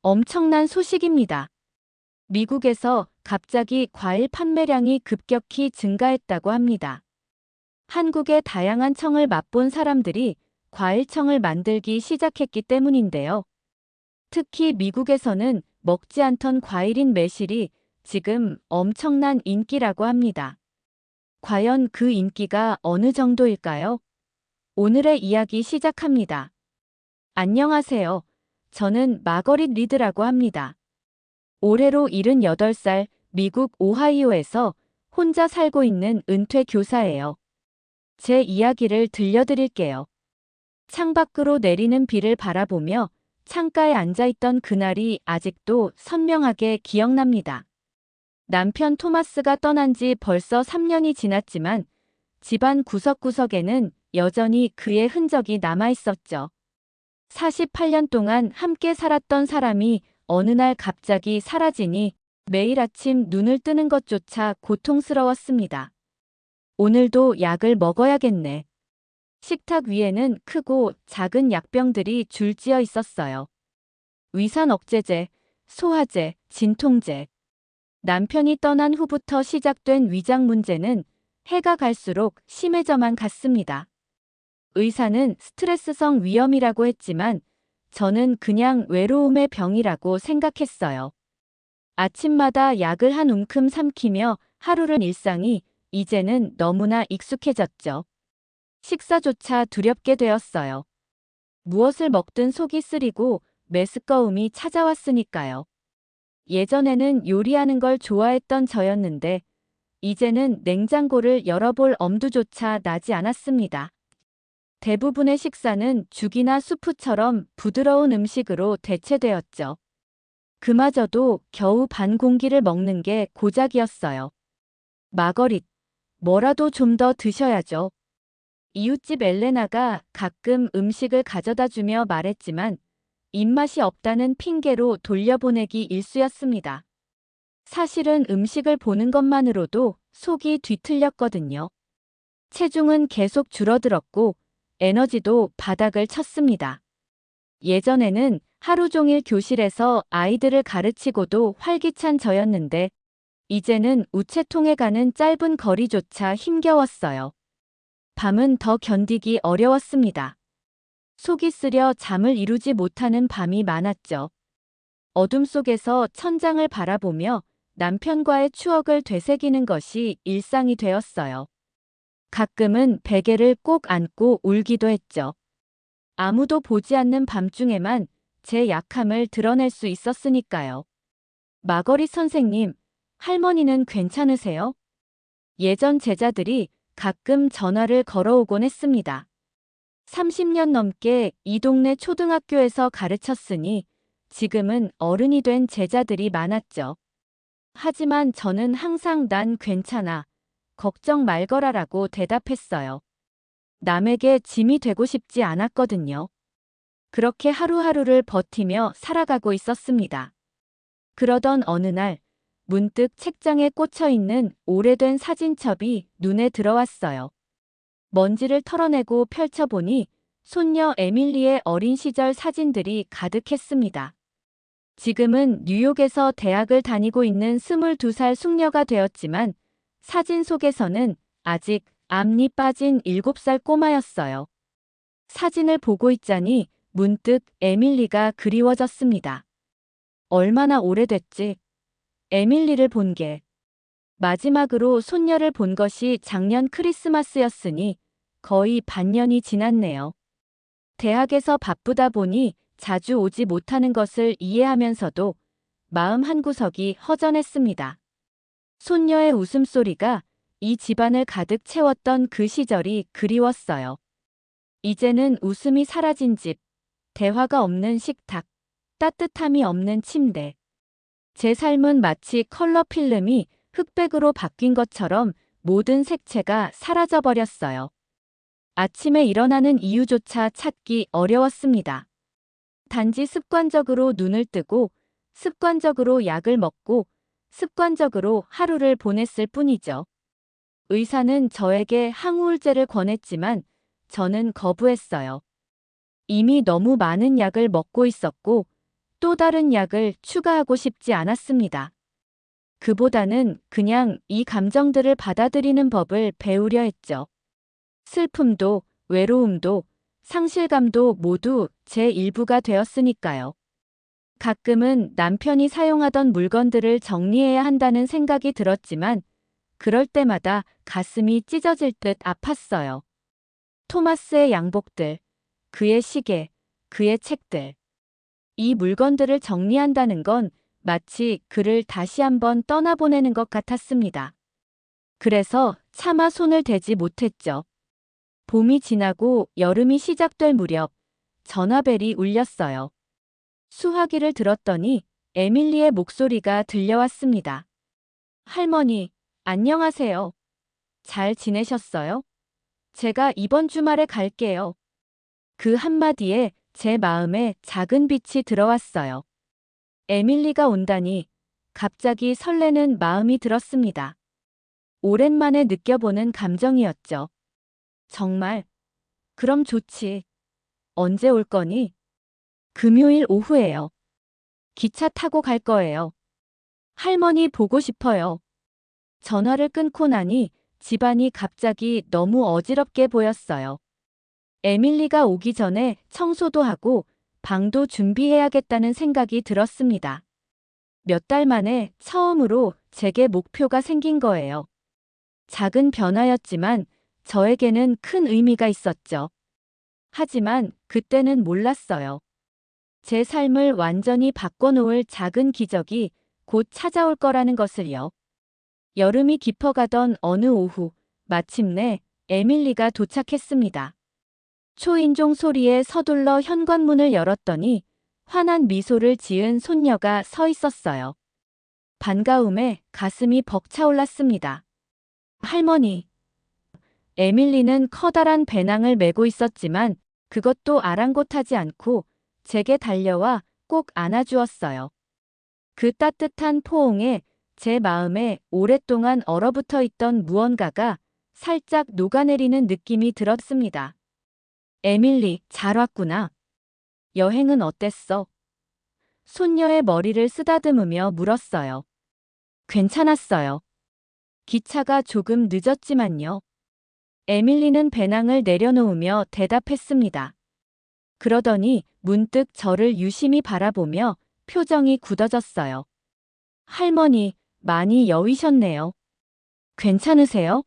엄청난 소식입니다. 미국에서 갑자기 과일 판매량이 급격히 증가했다고 합니다. 한국의 다양한 청을 맛본 사람들이 과일청을 만들기 시작했기 때문인데요. 특히 미국에서는 먹지 않던 과일인 매실이 지금 엄청난 인기라고 합니다. 과연 그 인기가 어느 정도일까요? 오늘의 이야기 시작합니다. 안녕하세요. 저는 마거릿 리드라고 합니다. 올해로 78살 미국 오하이오에서 혼자 살고 있는 은퇴 교사예요. 제 이야기를 들려드릴게요. 창밖으로 내리는 비를 바라보며 창가에 앉아있던 그날이 아직도 선명하게 기억납니다. 남편 토마스가 떠난 지 벌써 3년이 지났지만 집안 구석구석에는 여전히 그의 흔적이 남아있었죠. 48년 동안 함께 살았던 사람이 어느 날 갑자기 사라지니 매일 아침 눈을 뜨는 것조차 고통스러웠습니다. 오늘도 약을 먹어야겠네. 식탁 위에는 크고 작은 약병들이 줄지어 있었어요. 위산 억제제, 소화제, 진통제. 남편이 떠난 후부터 시작된 위장 문제는 해가 갈수록 심해져만 갔습니다. 의사는 스트레스성 위염이라고 했지만 저는 그냥 외로움의 병이라고 생각했어요. 아침마다 약을 한 움큼 삼키며 하루를 일상이 이제는 너무나 익숙해졌죠. 식사조차 두렵게 되었어요. 무엇을 먹든 속이 쓰리고 메스꺼움이 찾아왔으니까요. 예전에는 요리하는 걸 좋아했던 저였는데 이제는 냉장고를 열어볼 엄두조차 나지 않았습니다. 대부분의 식사는 죽이나 수프처럼 부드러운 음식으로 대체되었죠. 그마저도 겨우 반 공기를 먹는 게 고작이었어요. 마거릿, 뭐라도 좀 더 드셔야죠. 이웃집 엘레나가 가끔 음식을 가져다 주며 말했지만 입맛이 없다는 핑계로 돌려보내기 일쑤였습니다. 사실은 음식을 보는 것만으로도 속이 뒤틀렸거든요. 체중은 계속 줄어들었고 에너지도 바닥을 쳤습니다. 예전에는 하루 종일 교실에서 아이들을 가르치고도 활기찬 저였는데 이제는 우체통에 가는 짧은 거리조차 힘겨웠어요. 밤은 더 견디기 어려웠습니다. 속이 쓰려 잠을 이루지 못하는 밤이 많았죠. 어둠 속에서 천장을 바라보며 남편과의 추억을 되새기는 것이 일상이 되었어요. 가끔은 베개를 꼭 안고 울기도 했죠. 아무도 보지 않는 밤중에만 제 약함을 드러낼 수 있었으니까요. 마거릿 선생님, 할머니는 괜찮으세요? 예전 제자들이 가끔 전화를 걸어오곤 했습니다. 30년 넘게 이 동네 초등학교에서 가르쳤으니 지금은 어른이 된 제자들이 많았죠. 하지만 저는 항상 난 괜찮아. 걱정 말거라라고 대답했어요. 남에게 짐이 되고 싶지 않았거든요. 그렇게 하루하루를 버티며 살아가고 있었습니다. 그러던 어느 날 문득 책장에 꽂혀 있는 오래된 사진첩이 눈에 들어왔어요. 먼지를 털어내고 펼쳐보니 손녀 에밀리의 어린 시절 사진들이 가득했습니다. 지금은 뉴욕에서 대학을 다니고 있는 22살 숙녀가 되었지만 사진 속에서는 아직 앞니 빠진 7살 꼬마였어요. 사진을 보고 있자니 문득 에밀리가 그리워졌습니다. 얼마나 오래됐지? 에밀리를 본 게. 마지막으로 손녀를 본 것이 작년 크리스마스였으니 거의 반년이 지났네요. 대학에서 바쁘다 보니 자주 오지 못하는 것을 이해하면서도 마음 한구석이 허전했습니다. 손녀의 웃음소리가 이 집안을 가득 채웠던 그 시절이 그리웠어요. 이제는 웃음이 사라진 집, 대화가 없는 식탁, 따뜻함이 없는 침대. 제 삶은 마치 컬러 필름이 흑백으로 바뀐 것처럼 모든 색채가 사라져버렸어요. 아침에 일어나는 이유조차 찾기 어려웠습니다. 단지 습관적으로 눈을 뜨고, 습관적으로 약을 먹고, 습관적으로 하루를 보냈을 뿐이죠. 의사는 저에게 항우울제를 권했지만 저는 거부했어요. 이미 너무 많은 약을 먹고 있었고 또 다른 약을 추가하고 싶지 않았습니다. 그보다는 그냥 이 감정들을 받아들이는 법을 배우려 했죠. 슬픔도, 외로움도, 상실감도 모두 제 일부가 되었으니까요. 가끔은 남편이 사용하던 물건들을 정리해야 한다는 생각이 들었지만, 그럴 때마다 가슴이 찢어질 듯 아팠어요. 토마스의 양복들, 그의 시계, 그의 책들. 이 물건들을 정리한다는 건 마치 그를 다시 한번 떠나보내는 것 같았습니다. 그래서 차마 손을 대지 못했죠. 봄이 지나고 여름이 시작될 무렵 전화벨이 울렸어요. 수화기를 들었더니 에밀리의 목소리가 들려왔습니다. 할머니, 안녕하세요. 잘 지내셨어요? 제가 이번 주말에 갈게요. 그 한마디에 제 마음에 작은 빛이 들어왔어요. 에밀리가 온다니 갑자기 설레는 마음이 들었습니다. 오랜만에 느껴보는 감정이었죠. 정말? 그럼 좋지. 언제 올 거니? 금요일 오후에요. 기차 타고 갈 거예요. 할머니 보고 싶어요. 전화를 끊고 나니 집안이 갑자기 너무 어지럽게 보였어요. 에밀리가 오기 전에 청소도 하고 방도 준비해야겠다는 생각이 들었습니다. 몇 달 만에 처음으로 제게 목표가 생긴 거예요. 작은 변화였지만 저에게는 큰 의미가 있었죠. 하지만 그때는 몰랐어요. 제 삶을 완전히 바꿔놓을 작은 기적이 곧 찾아올 거라는 것을요. 여름이 깊어가던 어느 오후, 마침내 에밀리가 도착했습니다. 초인종 소리에 서둘러 현관문을 열었더니 환한 미소를 지은 손녀가 서 있었어요. 반가움에 가슴이 벅차올랐습니다. 할머니. 에밀리는 커다란 배낭을 메고 있었지만 그것도 아랑곳하지 않고 제게 달려와 꼭 안아주었어요. 그 따뜻한 포옹에 제 마음에 오랫동안 얼어붙어 있던 무언가가 살짝 녹아내리는 느낌이 들었습니다. 에밀리, 잘 왔구나. 여행은 어땠어? 손녀의 머리를 쓰다듬으며 물었어요. 괜찮았어요. 기차가 조금 늦었지만요. 에밀리는 배낭을 내려놓으며 대답했습니다. 그러더니 문득 저를 유심히 바라보며 표정이 굳어졌어요. 할머니, 많이 여위셨네요. 괜찮으세요?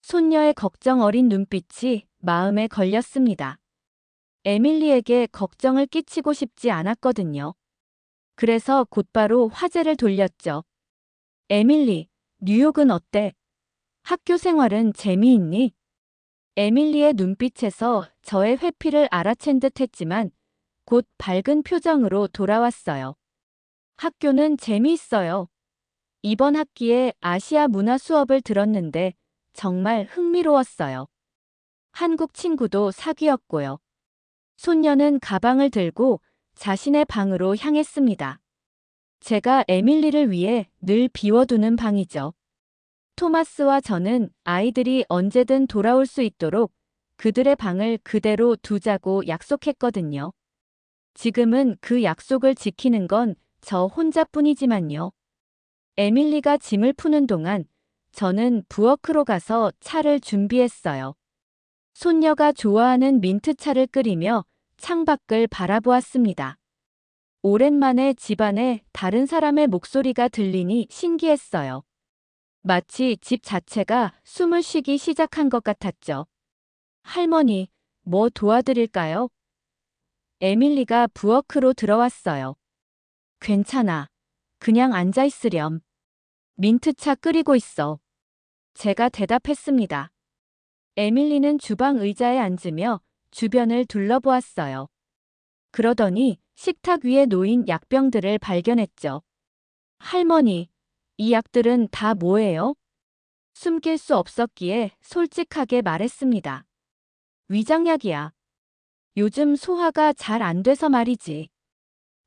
손녀의 걱정 어린 눈빛이 마음에 걸렸습니다. 에밀리에게 걱정을 끼치고 싶지 않았거든요. 그래서 곧바로 화제를 돌렸죠. 에밀리, 뉴욕은 어때? 학교 생활은 재미있니? 에밀리의 눈빛에서 저의 회피를 알아챈 듯 했지만 곧 밝은 표정으로 돌아왔어요. 학교는 재미있어요. 이번 학기에 아시아 문화 수업을 들었는데 정말 흥미로웠어요. 한국 친구도 사귀었고요. 손녀는 가방을 들고 자신의 방으로 향했습니다. 제가 에밀리를 위해 늘 비워두는 방이죠. 토마스와 저는 아이들이 언제든 돌아올 수 있도록 그들의 방을 그대로 두자고 약속했거든요. 지금은 그 약속을 지키는 건 저 혼자뿐이지만요. 에밀리가 짐을 푸는 동안 저는 부엌으로 가서 차를 준비했어요. 손녀가 좋아하는 민트차를 끓이며 창밖을 바라보았습니다. 오랜만에 집안에 다른 사람의 목소리가 들리니 신기했어요. 마치 집 자체가 숨을 쉬기 시작한 것 같았죠. 할머니, 뭐 도와드릴까요? 에밀리가 부엌으로 들어왔어요. 괜찮아. 그냥 앉아있으렴. 민트차 끓이고 있어. 제가 대답했습니다. 에밀리는 주방 의자에 앉으며 주변을 둘러보았어요. 그러더니 식탁 위에 놓인 약병들을 발견했죠. 할머니, 이 약들은 다 뭐예요? 숨길 수 없었기에 솔직하게 말했습니다. 위장약이야. 요즘 소화가 잘 안 돼서 말이지.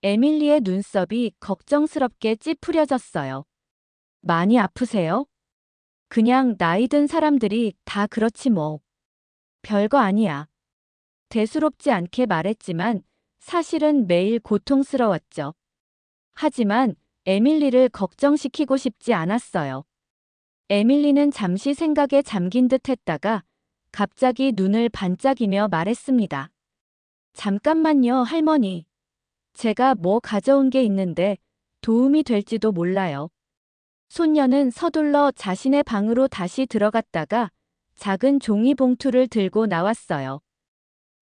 에밀리의 눈썹이 걱정스럽게 찌푸려졌어요. 많이 아프세요? 그냥 나이 든 사람들이 다 그렇지 뭐. 별거 아니야. 대수롭지 않게 말했지만 사실은 매일 고통스러웠죠. 하지만 에밀리를 걱정시키고 싶지 않았어요. 에밀리는 잠시 생각에 잠긴 듯 했다가 갑자기 눈을 반짝이며 말했습니다. 잠깐만요, 할머니. 제가 뭐 가져온 게 있는데 도움이 될지도 몰라요. 손녀는 서둘러 자신의 방으로 다시 들어갔다가 작은 종이 봉투를 들고 나왔어요.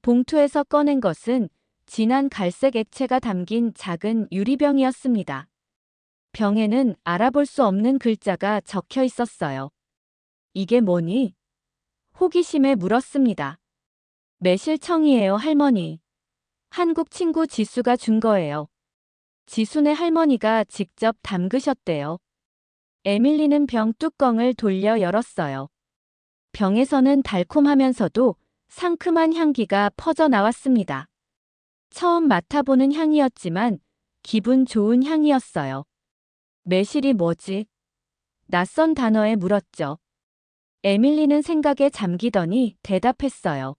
봉투에서 꺼낸 것은 진한 갈색 액체가 담긴 작은 유리병이었습니다. 병에는 알아볼 수 없는 글자가 적혀 있었어요. 이게 뭐니? 호기심에 물었습니다. 매실청이에요, 할머니. 한국 친구 지수가 준 거예요. 지수네 할머니가 직접 담그셨대요. 에밀리는 병 뚜껑을 돌려 열었어요. 병에서는 달콤하면서도 상큼한 향기가 퍼져 나왔습니다. 처음 맡아보는 향이었지만 기분 좋은 향이었어요. 매실이 뭐지? 낯선 단어에 물었죠. 에밀리는 생각에 잠기더니 대답했어요.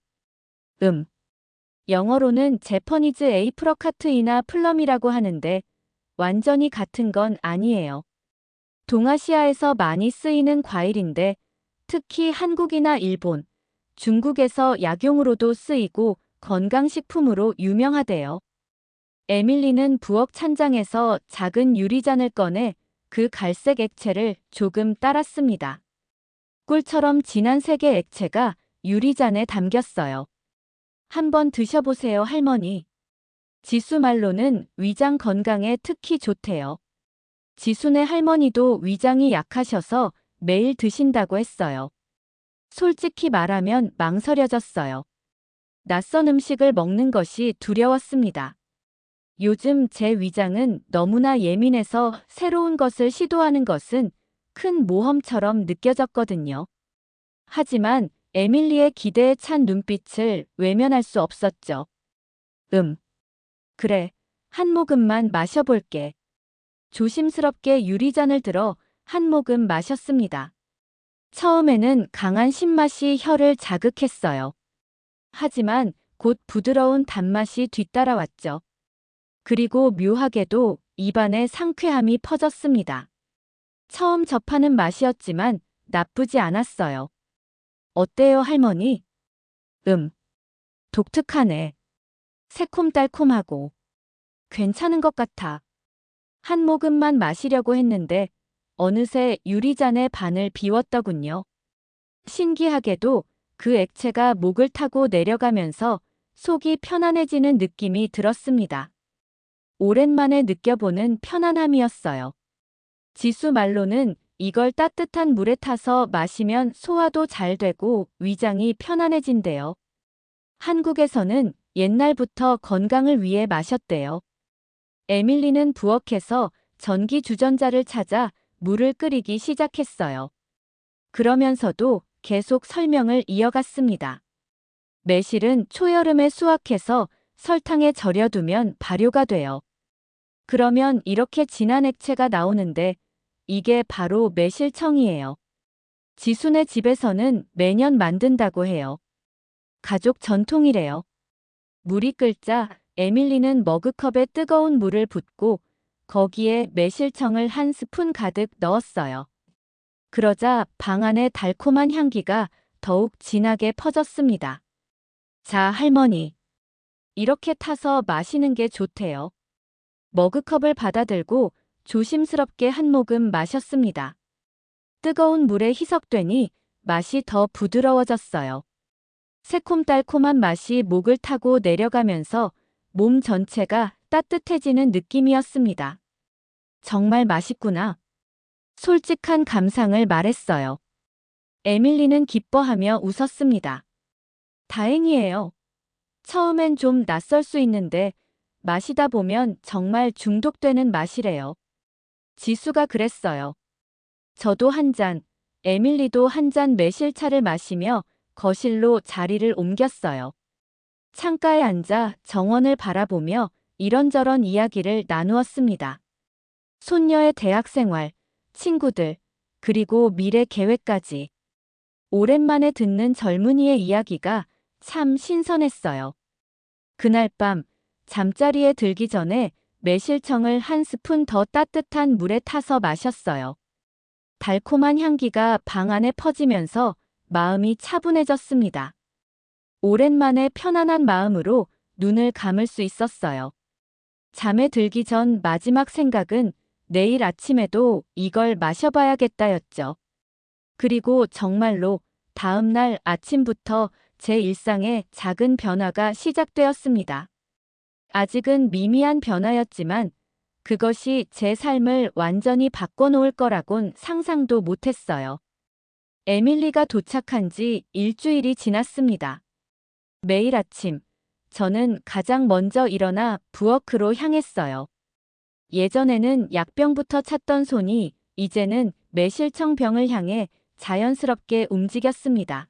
영어로는 제퍼니즈 에이프러카트이나 플럼이라고 하는데 완전히 같은 건 아니에요. 동아시아에서 많이 쓰이는 과일인데 특히 한국이나 일본, 중국에서 약용으로도 쓰이고 건강식품으로 유명하대요. 에밀리는 부엌 찬장에서 작은 유리잔을 꺼내 그 갈색 액체를 조금 따랐습니다. 꿀처럼 진한 색의 액체가 유리잔에 담겼어요. 한번 드셔보세요, 할머니. 지수 말로는 위장 건강에 특히 좋대요. 지수네 할머니도 위장이 약하셔서 매일 드신다고 했어요. 솔직히 말하면 망설여졌어요. 낯선 음식을 먹는 것이 두려웠습니다. 요즘 제 위장은 너무나 예민해서 새로운 것을 시도하는 것은 큰 모험처럼 느껴졌거든요. 하지만 에밀리의 기대에 찬 눈빛을 외면할 수 없었죠. 그래, 한 모금만 마셔볼게. 조심스럽게 유리잔을 들어 한 모금 마셨습니다. 처음에는 강한 신맛이 혀를 자극했어요. 하지만 곧 부드러운 단맛이 뒤따라왔죠. 그리고 묘하게도 입안에 상쾌함이 퍼졌습니다. 처음 접하는 맛이었지만 나쁘지 않았어요. 어때요, 할머니? 독특하네. 새콤달콤하고. 괜찮은 것 같아. 한 모금만 마시려고 했는데 어느새 유리잔의 반을 비웠더군요. 신기하게도 그 액체가 목을 타고 내려가면서 속이 편안해지는 느낌이 들었습니다. 오랜만에 느껴보는 편안함이었어요. 지수 말로는 이걸 따뜻한 물에 타서 마시면 소화도 잘 되고 위장이 편안해진대요. 한국에서는 옛날부터 건강을 위해 마셨대요. 에밀리는 부엌에서 전기 주전자를 찾아 물을 끓이기 시작했어요. 그러면서도 계속 설명을 이어갔습니다. 매실은 초여름에 수확해서 설탕에 절여두면 발효가 돼요. 그러면 이렇게 진한 액체가 나오는데 이게 바로 매실청이에요. 지수네 집에서는 매년 만든다고 해요. 가족 전통이래요. 물이 끓자 에밀리는 머그컵에 뜨거운 물을 붓고 거기에 매실청을 한 스푼 가득 넣었어요. 그러자 방 안의 달콤한 향기가 더욱 진하게 퍼졌습니다. 자, 할머니. 이렇게 타서 마시는 게 좋대요. 머그컵을 받아들고 조심스럽게 한 모금 마셨습니다. 뜨거운 물에 희석되니 맛이 더 부드러워졌어요. 새콤달콤한 맛이 목을 타고 내려가면서 몸 전체가 따뜻해지는 느낌이었습니다. 정말 맛있구나. 솔직한 감상을 말했어요. 에밀리는 기뻐하며 웃었습니다. 다행이에요. 처음엔 좀 낯설 수 있는데 마시다 보면 정말 중독되는 맛이래요. 지수가 그랬어요. 저도 한 잔, 에밀리도 한 잔 매실차를 마시며 거실로 자리를 옮겼어요. 창가에 앉아 정원을 바라보며 이런저런 이야기를 나누었습니다. 손녀의 대학 생활, 친구들, 그리고 미래 계획까지. 오랜만에 듣는 젊은이의 이야기가 참 신선했어요. 그날 밤 잠자리에 들기 전에 매실청을 한 스푼 더 따뜻한 물에 타서 마셨어요. 달콤한 향기가 방 안에 퍼지면서 마음이 차분해졌습니다. 오랜만에 편안한 마음으로 눈을 감을 수 있었어요. 잠에 들기 전 마지막 생각은 내일 아침에도 이걸 마셔봐야겠다였죠. 그리고 정말로 다음 날 아침부터 제 일상에 작은 변화가 시작되었습니다. 아직은 미미한 변화였지만 그것이 제 삶을 완전히 바꿔놓을 거라곤 상상도 못했어요. 에밀리가 도착한 지 일주일이 지났습니다. 매일 아침, 저는 가장 먼저 일어나 부엌으로 향했어요. 예전에는 약병부터 찾던 손이 이제는 매실청 병을 향해 자연스럽게 움직였습니다.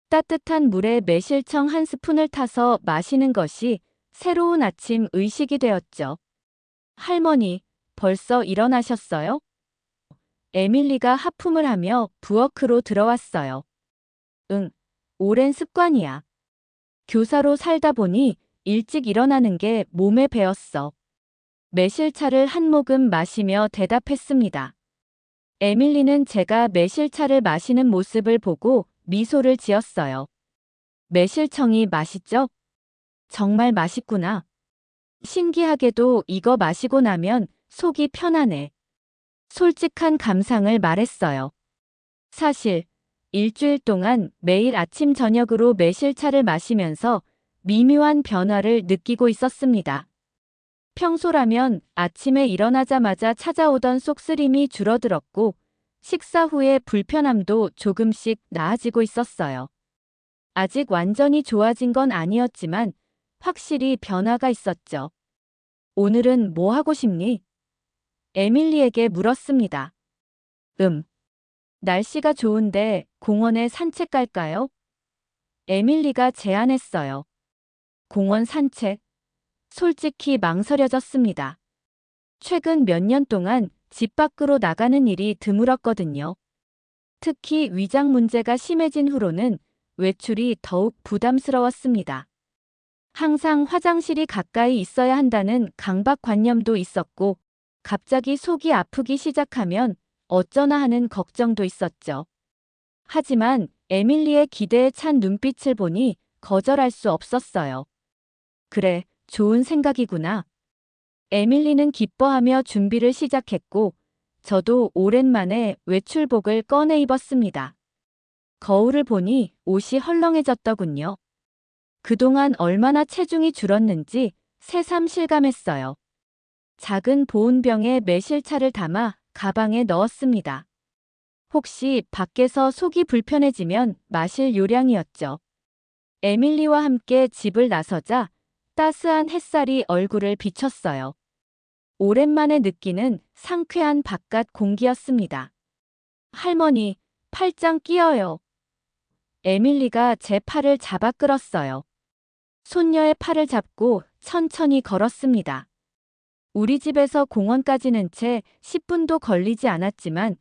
따뜻한 물에 매실청 한 스푼을 타서 마시는 것이 새로운 아침 의식이 되었죠. 할머니, 벌써 일어나셨어요? 에밀리가 하품을 하며 부엌으로 들어왔어요. 응, 오랜 습관이야. 교사로 살다 보니 일찍 일어나는 게 몸에 배었어. 매실차를 한 모금 마시며 대답했습니다. 에밀리는 제가 매실차를 마시는 모습을 보고 미소를 지었어요. 매실청이 맛있죠? 정말 맛있구나. 신기하게도 이거 마시고 나면 속이 편안해. 솔직한 감상을 말했어요. 사실 일주일 동안 매일 아침 저녁으로 매실차를 마시면서 미묘한 변화를 느끼고 있었습니다. 평소라면 아침에 일어나자마자 찾아오던 속쓰림이 줄어들었고 식사 후에 불편함도 조금씩 나아지고 있었어요. 아직 완전히 좋아진 건 아니었지만 확실히 변화가 있었죠. 오늘은 뭐 하고 싶니? 에밀리에게 물었습니다. 날씨가 좋은데 공원에 산책 갈까요? 에밀리가 제안했어요. 공원 산책? 솔직히 망설여졌습니다. 최근 몇 년 동안 집 밖으로 나가는 일이 드물었거든요. 특히 위장 문제가 심해진 후로는 외출이 더욱 부담스러웠습니다. 항상 화장실이 가까이 있어야 한다는 강박관념도 있었고, 갑자기 속이 아프기 시작하면 어쩌나 하는 걱정도 있었죠. 하지만 에밀리의 기대에 찬 눈빛을 보니 거절할 수 없었어요. 그래, 좋은 생각이구나. 에밀리는 기뻐하며 준비를 시작했고, 저도 오랜만에 외출복을 꺼내 입었습니다. 거울을 보니 옷이 헐렁해졌더군요. 그동안 얼마나 체중이 줄었는지 새삼 실감했어요. 작은 보온병에 매실차를 담아 가방에 넣었습니다. 혹시 밖에서 속이 불편해지면 마실 요량이었죠. 에밀리와 함께 집을 나서자 따스한 햇살이 얼굴을 비췄어요. 오랜만에 느끼는 상쾌한 바깥 공기였습니다. 할머니, 팔짱 끼어요. 에밀리가 제 팔을 잡아 끌었어요. 손녀의 팔을 잡고 천천히 걸었습니다. 우리 집에서 공원까지는 채 10분도 걸리지 않았지만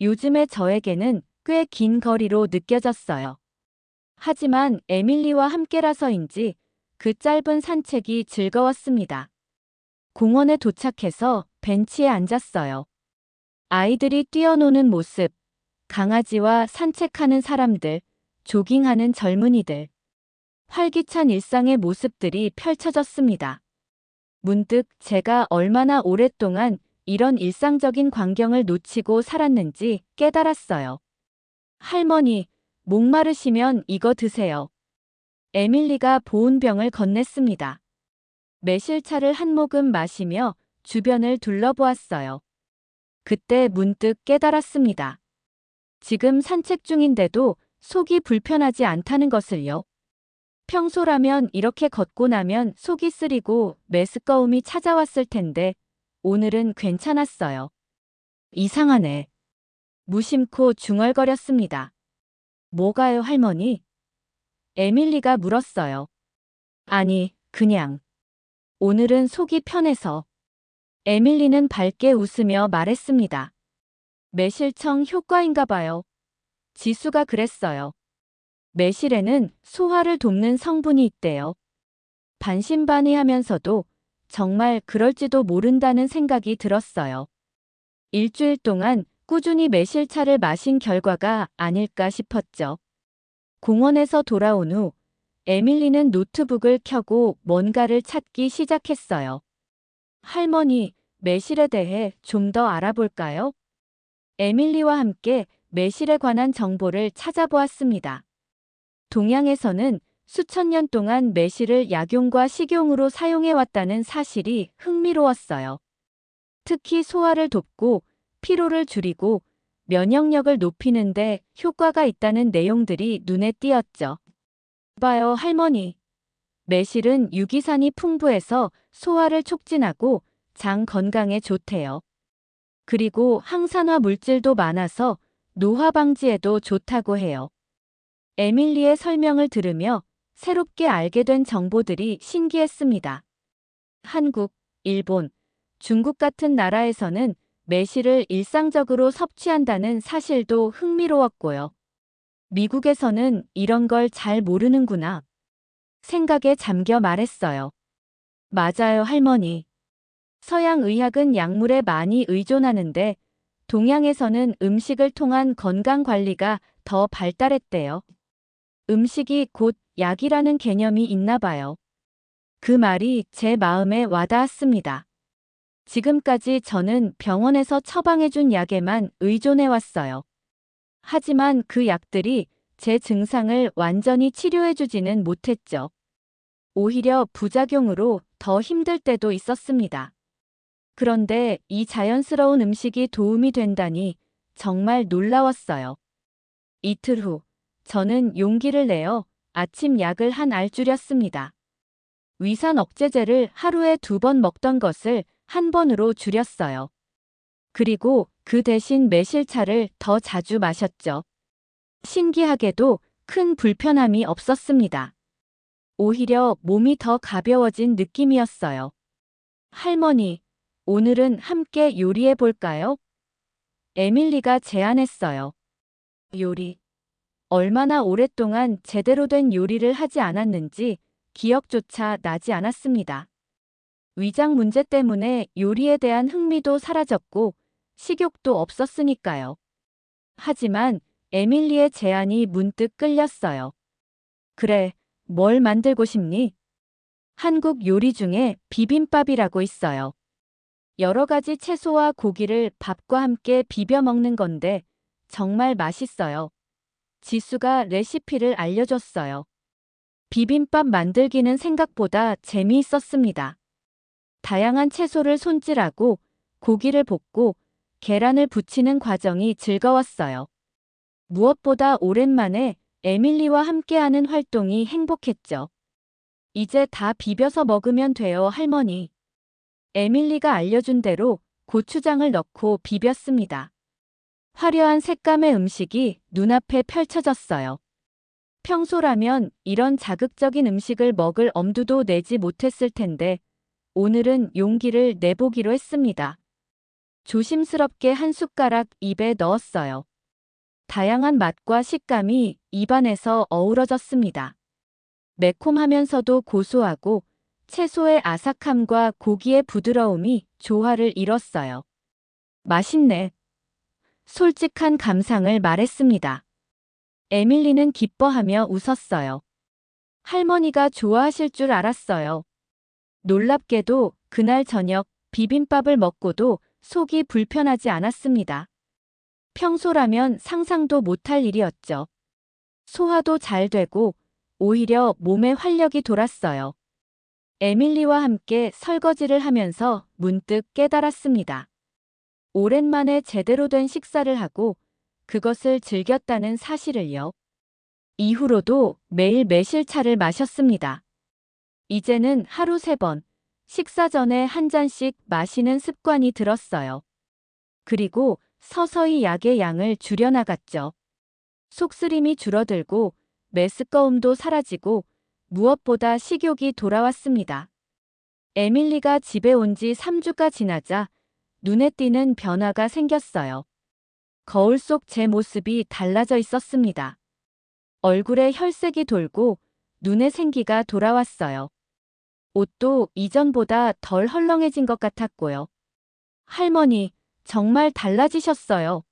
요즘의 저에게는 꽤 긴 거리로 느껴졌어요. 하지만 에밀리와 함께라서인지 그 짧은 산책이 즐거웠습니다. 공원에 도착해서 벤치에 앉았어요. 아이들이 뛰어노는 모습, 강아지와 산책하는 사람들, 조깅하는 젊은이들. 활기찬 일상의 모습들이 펼쳐졌습니다. 문득 제가 얼마나 오랫동안 이런 일상적인 광경을 놓치고 살았는지 깨달았어요. 할머니, 목마르시면 이거 드세요. 에밀리가 보온병을 건넸습니다. 매실차를 한 모금 마시며 주변을 둘러보았어요. 그때 문득 깨달았습니다. 지금 산책 중인데도 속이 불편하지 않다는 것을요. 평소라면 이렇게 걷고 나면 속이 쓰리고 메스꺼움이 찾아왔을 텐데 오늘은 괜찮았어요. 이상하네. 무심코 중얼거렸습니다. 뭐가요, 할머니? 에밀리가 물었어요. 아니, 그냥. 오늘은 속이 편해서. 에밀리는 밝게 웃으며 말했습니다. 매실청 효과인가 봐요. 지수가 그랬어요. 매실에는 소화를 돕는 성분이 있대요. 반신반의하면서도 정말 그럴지도 모른다는 생각이 들었어요. 일주일 동안 꾸준히 매실차를 마신 결과가 아닐까 싶었죠. 공원에서 돌아온 후 에밀리는 노트북을 켜고 뭔가를 찾기 시작했어요. 할머니, 매실에 대해 좀 더 알아볼까요? 에밀리와 함께 매실에 관한 정보를 찾아보았습니다. 동양에서는 수천 년 동안 매실을 약용과 식용으로 사용해왔다는 사실이 흥미로웠어요. 특히 소화를 돕고 피로를 줄이고 면역력을 높이는 데 효과가 있다는 내용들이 눈에 띄었죠. 봐요, 할머니. 매실은 유기산이 풍부해서 소화를 촉진하고 장 건강에 좋대요. 그리고 항산화 물질도 많아서 노화 방지에도 좋다고 해요. 에밀리의 설명을 들으며 새롭게 알게 된 정보들이 신기했습니다. 한국, 일본, 중국 같은 나라에서는 매실을 일상적으로 섭취한다는 사실도 흥미로웠고요. 미국에서는 이런 걸 잘 모르는구나 생각에 잠겨 말했어요. 맞아요, 할머니. 서양 의학은 약물에 많이 의존하는데 동양에서는 음식을 통한 건강 관리가 더 발달했대요. 음식이 곧 약이라는 개념이 있나 봐요. 그 말이 제 마음에 와닿았습니다. 지금까지 저는 병원에서 처방해준 약에만 의존해왔어요. 하지만 그 약들이 제 증상을 완전히 치료해주지는 못했죠. 오히려 부작용으로 더 힘들 때도 있었습니다. 그런데 이 자연스러운 음식이 도움이 된다니 정말 놀라웠어요. 이틀 후, 저는 용기를 내어 아침 약을 한 알 줄였습니다. 위산 억제제를 하루에 2번 먹던 것을 한 번으로 줄였어요. 그리고 그 대신 매실차를 더 자주 마셨죠. 신기하게도 큰 불편함이 없었습니다. 오히려 몸이 더 가벼워진 느낌이었어요. 할머니, 오늘은 함께 요리해 볼까요? 에밀리가 제안했어요. 요리. 얼마나 오랫동안 제대로 된 요리를 하지 않았는지 기억조차 나지 않았습니다. 위장 문제 때문에 요리에 대한 흥미도 사라졌고 식욕도 없었으니까요. 하지만 에밀리의 제안이 문득 끌렸어요. 그래, 뭘 만들고 싶니? 한국 요리 중에 비빔밥이라고 있어요. 여러 가지 채소와 고기를 밥과 함께 비벼 먹는 건데 정말 맛있어요. 지수가 레시피를 알려줬어요. 비빔밥 만들기는 생각보다 재미있었습니다. 다양한 채소를 손질하고 고기를 볶고 계란을 부치는 과정이 즐거웠어요. 무엇보다 오랜만에 에밀리와 함께하는 활동이 행복했죠. 이제 다 비벼서 먹으면 돼요, 할머니. 에밀리가 알려준 대로 고추장을 넣고 비볐습니다. 화려한 색감의 음식이 눈앞에 펼쳐졌어요. 평소라면 이런 자극적인 음식을 먹을 엄두도 내지 못했을 텐데 오늘은 용기를 내보기로 했습니다. 조심스럽게 한 숟가락 입에 넣었어요. 다양한 맛과 식감이 입안에서 어우러졌습니다. 매콤하면서도 고소하고 채소의 아삭함과 고기의 부드러움이 조화를 이뤘어요. 맛있네. 솔직한 감상을 말했습니다. 에밀리는 기뻐하며 웃었어요. 할머니가 좋아하실 줄 알았어요. 놀랍게도 그날 저녁 비빔밥을 먹고도 속이 불편하지 않았습니다. 평소라면 상상도 못할 일이었죠. 소화도 잘 되고 오히려 몸에 활력이 돌았어요. 에밀리와 함께 설거지를 하면서 문득 깨달았습니다. 오랜만에 제대로 된 식사를 하고 그것을 즐겼다는 사실을요. 이후로도 매일 매실차를 마셨습니다. 이제는 하루 3번, 식사 전에 한 잔씩 마시는 습관이 들었어요. 그리고 서서히 약의 양을 줄여나갔죠. 속쓰림이 줄어들고 메스꺼움도 사라지고 무엇보다 식욕이 돌아왔습니다. 에밀리가 집에 온 지 3주가 지나자 눈에 띄는 변화가 생겼어요. 거울 속 제 모습이 달라져 있었습니다. 얼굴에 혈색이 돌고 눈에 생기가 돌아왔어요. 옷도 이전보다 덜 헐렁해진 것 같았고요. 할머니, 정말 달라지셨어요.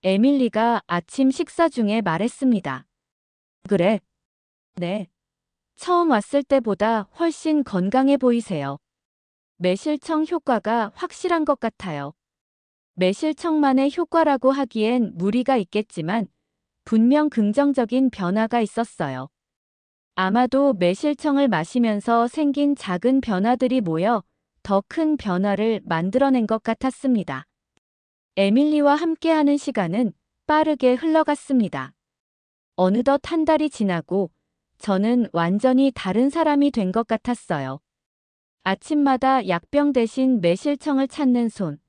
에밀리가 아침 식사 중에 말했습니다. 그래? 네. 처음 왔을 때보다 훨씬 건강해 보이세요. 매실청 효과가 확실한 것 같아요. 매실청만의 효과라고 하기엔 무리가 있겠지만 분명 긍정적인 변화가 있었어요. 아마도 매실청을 마시면서 생긴 작은 변화들이 모여 더 큰 변화를 만들어낸 것 같았습니다. 에밀리와 함께하는 시간은 빠르게 흘러갔습니다. 어느덧 한 달이 지나고 저는 완전히 다른 사람이 된 것 같았어요. 아침마다 약병 대신 매실청을 찾는 손,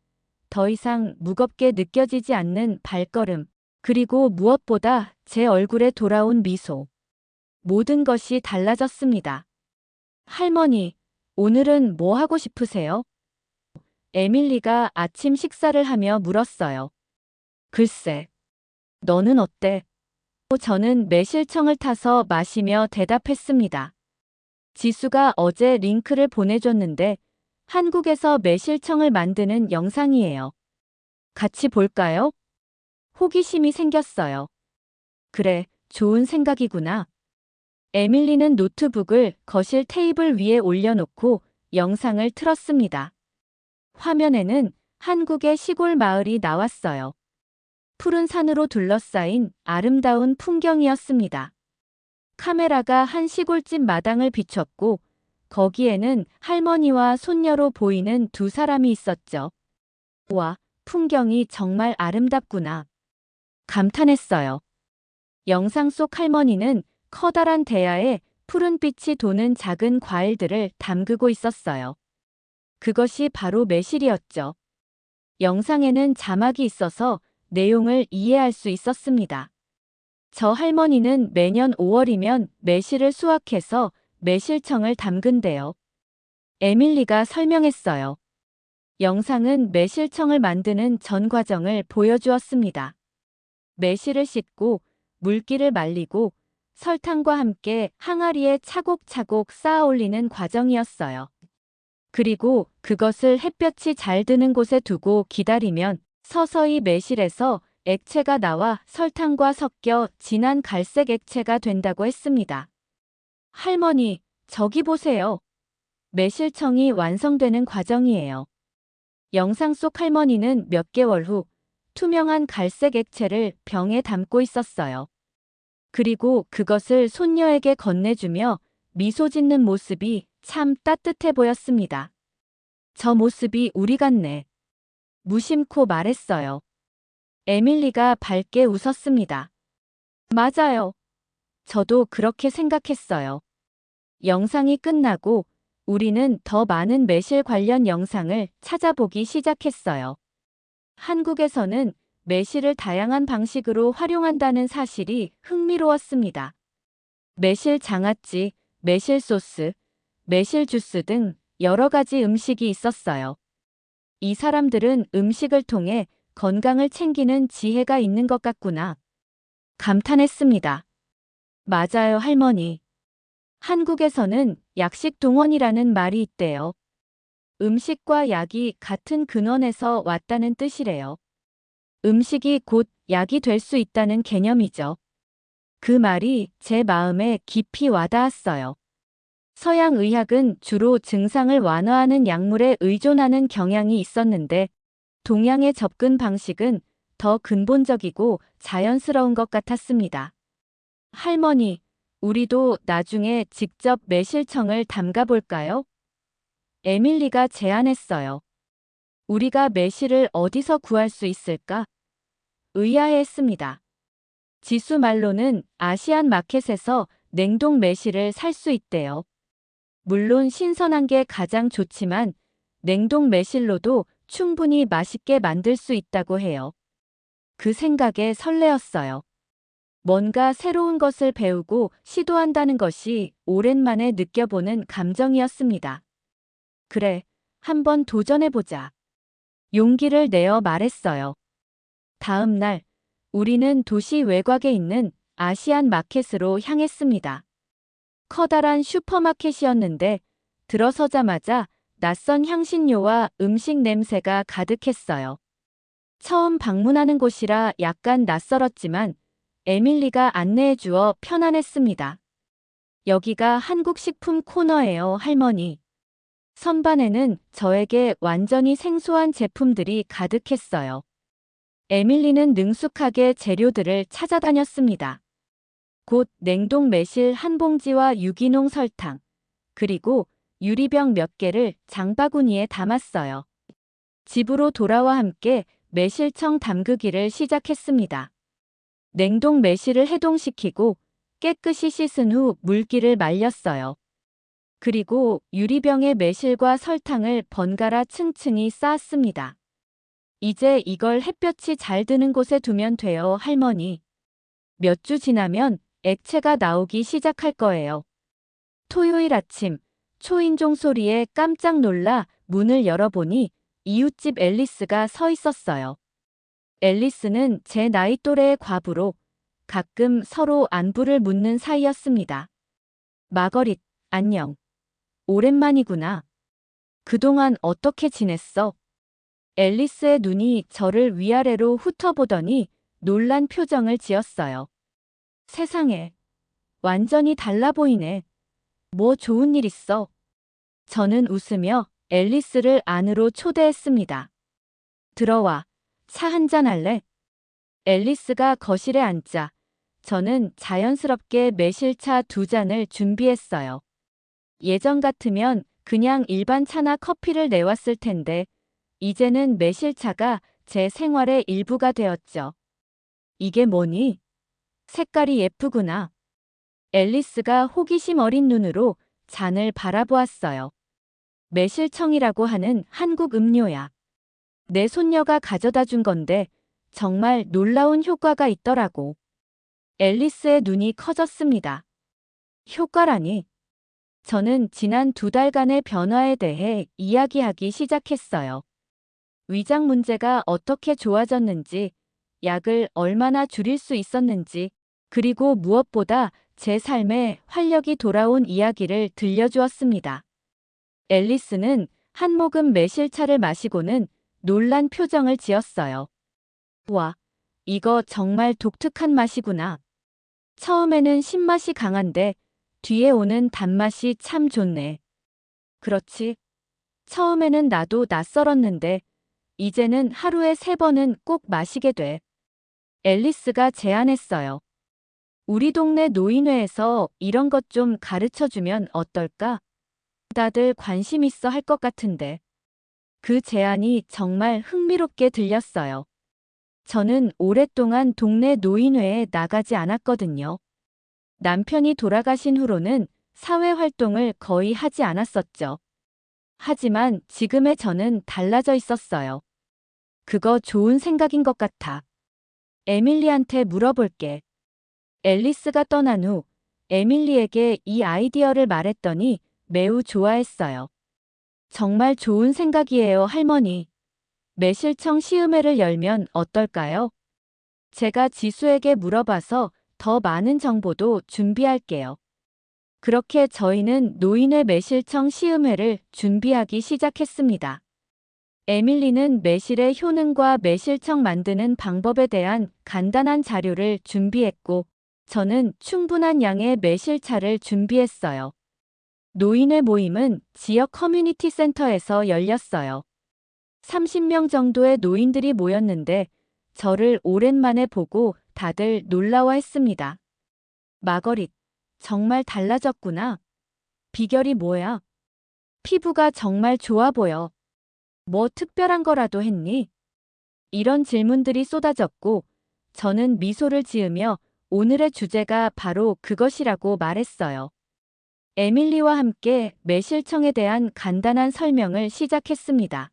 더 이상 무겁게 느껴지지 않는 발걸음, 그리고 무엇보다 제 얼굴에 돌아온 미소. 모든 것이 달라졌습니다. 할머니, 오늘은 뭐 하고 싶으세요? 에밀리가 아침 식사를 하며 물었어요. 글쎄, 너는 어때? 저는 매실청을 타서 마시며 대답했습니다. 지수가 어제 링크를 보내줬는데 한국에서 매실청을 만드는 영상이에요. 같이 볼까요? 호기심이 생겼어요. 그래, 좋은 생각이구나. 에밀리는 노트북을 거실 테이블 위에 올려놓고 영상을 틀었습니다. 화면에는 한국의 시골 마을이 나왔어요. 푸른 산으로 둘러싸인 아름다운 풍경이었습니다. 카메라가 한 시골집 마당을 비췄고 거기에는 할머니와 손녀로 보이는 두 사람이 있었죠. 와, 풍경이 정말 아름답구나. 감탄했어요. 영상 속 할머니는 커다란 대야에 푸른빛이 도는 작은 과일들을 담그고 있었어요. 그것이 바로 매실이었죠. 영상에는 자막이 있어서 내용을 이해할 수 있었습니다. 저 할머니는 매년 5월이면 매실을 수확해서 매실청을 담근대요. 에밀리가 설명했어요. 영상은 매실청을 만드는 전 과정을 보여주었습니다. 매실을 씻고 물기를 말리고 설탕과 함께 항아리에 차곡차곡 쌓아 올리는 과정이었어요. 그리고 그것을 햇볕이 잘 드는 곳에 두고 기다리면 서서히 매실에서 액체가 나와 설탕과 섞여 진한 갈색 액체가 된다고 했습니다. 할머니, 저기 보세요. 매실청이 완성되는 과정이에요. 영상 속 할머니는 몇 개월 후 투명한 갈색 액체를 병에 담고 있었어요. 그리고 그것을 손녀에게 건네주며 미소 짓는 모습이 참 따뜻해 보였습니다. 저 모습이 우리 같네. 무심코 말했어요. 에밀리가 밝게 웃었습니다. 맞아요. 저도 그렇게 생각했어요. 영상이 끝나고 우리는 더 많은 매실 관련 영상을 찾아보기 시작했어요. 한국에서는 매실을 다양한 방식으로 활용한다는 사실이 흥미로웠습니다. 매실 장아찌, 매실 소스, 매실 주스 등 여러 가지 음식이 있었어요. 이 사람들은 음식을 통해 건강을 챙기는 지혜가 있는 것 같구나. 감탄했습니다. 맞아요, 할머니. 한국에서는 약식 동원이라는 말이 있대요. 음식과 약이 같은 근원에서 왔다는 뜻이래요. 음식이 곧 약이 될 수 있다는 개념이죠. 그 말이 제 마음에 깊이 와닿았어요. 서양 의학은 주로 증상을 완화하는 약물에 의존하는 경향이 있었는데 동양의 접근 방식은 더 근본적이고 자연스러운 것 같았습니다. 할머니, 우리도 나중에 직접 매실청을 담가 볼까요? 에밀리가 제안했어요. 우리가 매실을 어디서 구할 수 있을까? 의아해했습니다. 지수 말로는 아시안 마켓에서 냉동 매실을 살 수 있대요. 물론 신선한 게 가장 좋지만 냉동 매실로도 충분히 맛있게 만들 수 있다고 해요. 그 생각에 설레었어요. 뭔가 새로운 것을 배우고 시도한다는 것이 오랜만에 느껴보는 감정이었습니다. 그래, 한번 도전해보자. 용기를 내어 말했어요. 다음 날, 우리는 도시 외곽에 있는 아시안 마켓으로 향했습니다. 커다란 슈퍼마켓이었는데 들어서자마자 낯선 향신료와 음식 냄새가 가득했어요. 처음 방문하는 곳이라 약간 낯설었지만 에밀리가 안내해 주어 편안했습니다. 여기가 한국 식품 코너예요, 할머니. 선반에는 저에게 완전히 생소한 제품들이 가득했어요. 에밀리는 능숙하게 재료들을 찾아다녔습니다. 곧 냉동 매실 한 봉지와 유기농 설탕, 그리고 유리병 몇 개를 장바구니에 담았어요. 집으로 돌아와 함께 매실청 담그기를 시작했습니다. 냉동 매실을 해동시키고 깨끗이 씻은 후 물기를 말렸어요. 그리고 유리병에 매실과 설탕을 번갈아 층층이 쌓았습니다. 이제 이걸 햇볕이 잘 드는 곳에 두면 돼요, 할머니. 몇 주 지나면 액체가 나오기 시작할 거예요. 토요일 아침, 초인종 소리에 깜짝 놀라 문을 열어보니 이웃집 앨리스가 서 있었어요. 앨리스는 제 나이 또래의 과부로 가끔 서로 안부를 묻는 사이였습니다. 마거릿, 안녕. 오랜만이구나. 그동안 어떻게 지냈어? 앨리스의 눈이 저를 위아래로 훑어보더니 놀란 표정을 지었어요. 세상에, 완전히 달라 보이네. 뭐 좋은 일 있어? 저는 웃으며 앨리스를 안으로 초대했습니다. 들어와, 차 한잔 할래? 앨리스가 거실에 앉자 저는 자연스럽게 매실차 2잔을 준비했어요. 예전 같으면 그냥 일반 차나 커피를 내왔을 텐데 이제는 매실차가 제 생활의 일부가 되었죠. 이게 뭐니? 색깔이 예쁘구나. 앨리스가 호기심 어린 눈으로 잔을 바라보았어요. 매실청이라고 하는 한국 음료야. 내 손녀가 가져다 준 건데 정말 놀라운 효과가 있더라고. 앨리스의 눈이 커졌습니다. 효과라니. 저는 지난 2달간의 변화에 대해 이야기하기 시작했어요. 위장 문제가 어떻게 좋아졌는지, 약을 얼마나 줄일 수 있었는지, 그리고 무엇보다 제 삶에 활력이 돌아온 이야기를 들려주었습니다. 앨리스는 한 모금 매실차를 마시고는 놀란 표정을 지었어요. 와, 이거 정말 독특한 맛이구나. 처음에는 신맛이 강한데 뒤에 오는 단맛이 참 좋네. 그렇지. 처음에는 나도 낯설었는데 이제는 하루에 3번은 꼭 마시게 돼. 앨리스가 제안했어요. 우리 동네 노인회에서 이런 것 좀 가르쳐주면 어떨까? 다들 관심 있어 할 것 같은데. 그 제안이 정말 흥미롭게 들렸어요. 저는 오랫동안 동네 노인회에 나가지 않았거든요. 남편이 돌아가신 후로는 사회활동을 거의 하지 않았었죠. 하지만 지금의 저는 달라져 있었어요. 그거 좋은 생각인 것 같아. 에밀리한테 물어볼게. 앨리스가 떠난 후 에밀리에게 이 아이디어를 말했더니 매우 좋아했어요. 정말 좋은 생각이에요, 할머니. 매실청 시음회를 열면 어떨까요? 제가 지수에게 물어봐서 더 많은 정보도 준비할게요. 그렇게 저희는 노인의 매실청 시음회를 준비하기 시작했습니다. 에밀리는 매실의 효능과 매실청 만드는 방법에 대한 간단한 자료를 준비했고, 저는 충분한 양의 매실차를 준비했어요. 노인의 모임은 지역 커뮤니티 센터에서 열렸어요. 30명 정도의 노인들이 모였는데 저를 오랜만에 보고 다들 놀라워했습니다. 마거릿, 정말 달라졌구나. 비결이 뭐야? 피부가 정말 좋아 보여. 뭐 특별한 거라도 했니? 이런 질문들이 쏟아졌고 저는 미소를 지으며 오늘의 주제가 바로 그것이라고 말했어요. 에밀리와 함께 매실청에 대한 간단한 설명을 시작했습니다.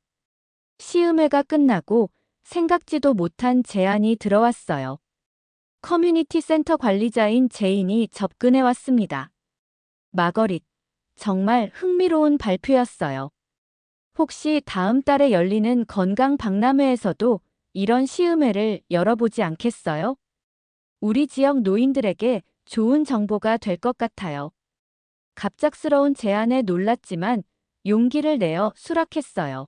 시음회가 끝나고 생각지도 못한 제안이 들어왔어요. 커뮤니티 센터 관리자인 제인이 접근해 왔습니다. 마거릿, 정말 흥미로운 발표였어요. 혹시 다음 달에 열리는 건강 박람회에서도 이런 시음회를 열어보지 않겠어요? 우리 지역 노인들에게 좋은 정보가 될 것 같아요. 갑작스러운 제안에 놀랐지만 용기를 내어 수락했어요.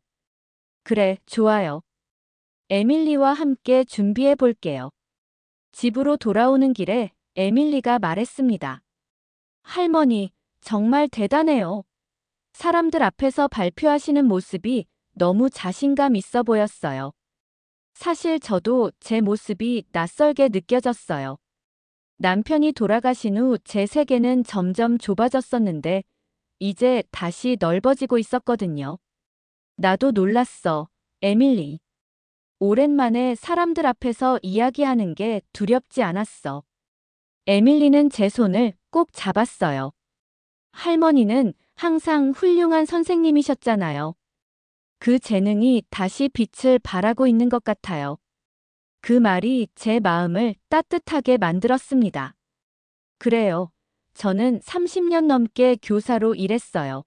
그래, 좋아요. 에밀리와 함께 준비해 볼게요. 집으로 돌아오는 길에 에밀리가 말했습니다. 할머니, 정말 대단해요. 사람들 앞에서 발표하시는 모습이 너무 자신감 있어 보였어요. 사실 저도 제 모습이 낯설게 느껴졌어요. 남편이 돌아가신 후 제 세계는 점점 좁아졌었는데 이제 다시 넓어지고 있었거든요. 나도 놀랐어, 에밀리. 오랜만에 사람들 앞에서 이야기하는 게 두렵지 않았어. 에밀리는 제 손을 꼭 잡았어요. 할머니는 항상 훌륭한 선생님이셨잖아요. 그 재능이 다시 빛을 발하고 있는 것 같아요. 그 말이 제 마음을 따뜻하게 만들었습니다. 그래요. 저는 30년 넘게 교사로 일했어요.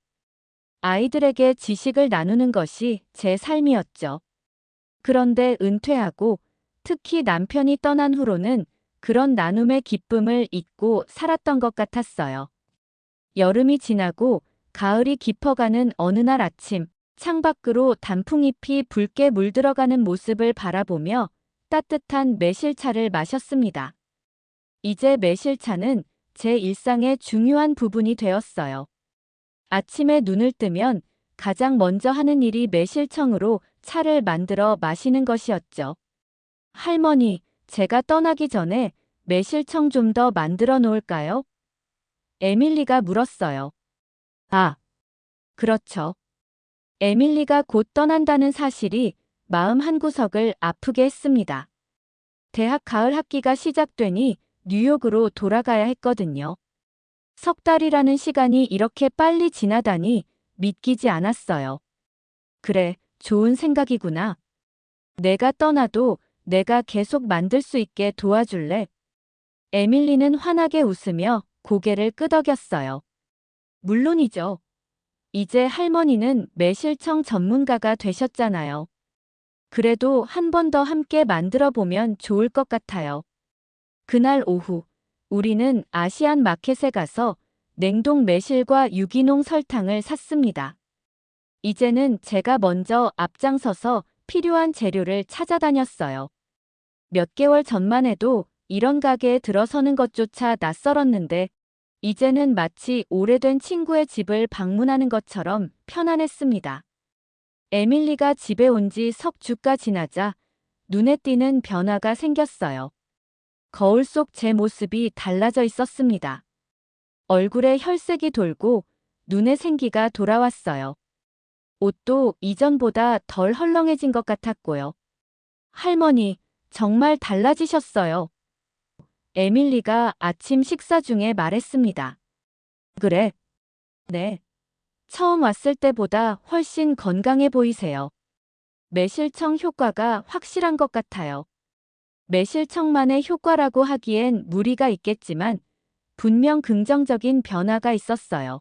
아이들에게 지식을 나누는 것이 제 삶이었죠. 그런데 은퇴하고 특히 남편이 떠난 후로는 그런 나눔의 기쁨을 잊고 살았던 것 같았어요. 여름이 지나고 가을이 깊어가는 어느 날 아침, 창밖으로 단풍잎이 붉게 물들어가는 모습을 바라보며 따뜻한 매실차를 마셨습니다. 이제 매실차는 제 일상의 중요한 부분이 되었어요. 아침에 눈을 뜨면 가장 먼저 하는 일이 매실청으로 차를 만들어 마시는 것이었죠. 할머니, 제가 떠나기 전에 매실청 좀 더 만들어 놓을까요? 에밀리가 물었어요. 아, 그렇죠. 에밀리가 곧 떠난다는 사실이 마음 한구석을 아프게 했습니다. 대학 가을 학기가 시작되니 뉴욕으로 돌아가야 했거든요. 석 달이라는 시간이 이렇게 빨리 지나다니 믿기지 않았어요. 그래, 좋은 생각이구나. 내가 떠나도 내가 계속 만들 수 있게 도와줄래? 에밀리는 환하게 웃으며 고개를 끄덕였어요. 물론이죠. 이제 할머니는 매실청 전문가가 되셨잖아요. 그래도 한 번 더 함께 만들어 보면 좋을 것 같아요. 그날 오후, 우리는 아시안 마켓에 가서 냉동 매실과 유기농 설탕을 샀습니다. 이제는 제가 먼저 앞장서서 필요한 재료를 찾아다녔어요. 몇 개월 전만 해도 이런 가게에 들어서는 것조차 낯설었는데 이제는 마치 오래된 친구의 집을 방문하는 것처럼 편안했습니다. 에밀리가 집에 온 지 석 주가 지나자 눈에 띄는 변화가 생겼어요. 거울 속 제 모습이 달라져 있었습니다. 얼굴에 혈색이 돌고 눈에 생기가 돌아왔어요. 옷도 이전보다 덜 헐렁해진 것 같았고요. 할머니, 정말 달라지셨어요. 에밀리가 아침 식사 중에 말했습니다. 그래? 네. 처음 왔을 때보다 훨씬 건강해 보이세요. 매실청 효과가 확실한 것 같아요. 매실청만의 효과라고 하기엔 무리가 있겠지만 분명 긍정적인 변화가 있었어요.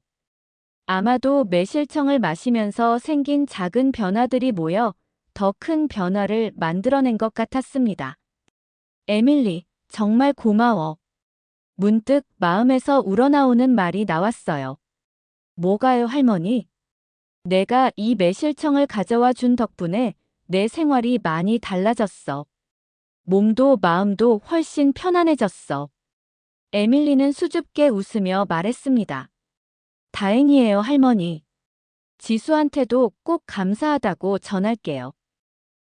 아마도 매실청을 마시면서 생긴 작은 변화들이 모여 더 큰 변화를 만들어낸 것 같았습니다. 에밀리, 정말 고마워. 문득 마음에서 우러나오는 말이 나왔어요. 뭐가요, 할머니? 내가 이 매실청을 가져와 준 덕분에 내 생활이 많이 달라졌어. 몸도 마음도 훨씬 편안해졌어. 에밀리는 수줍게 웃으며 말했습니다. 다행이에요, 할머니. 지수한테도 꼭 감사하다고 전할게요.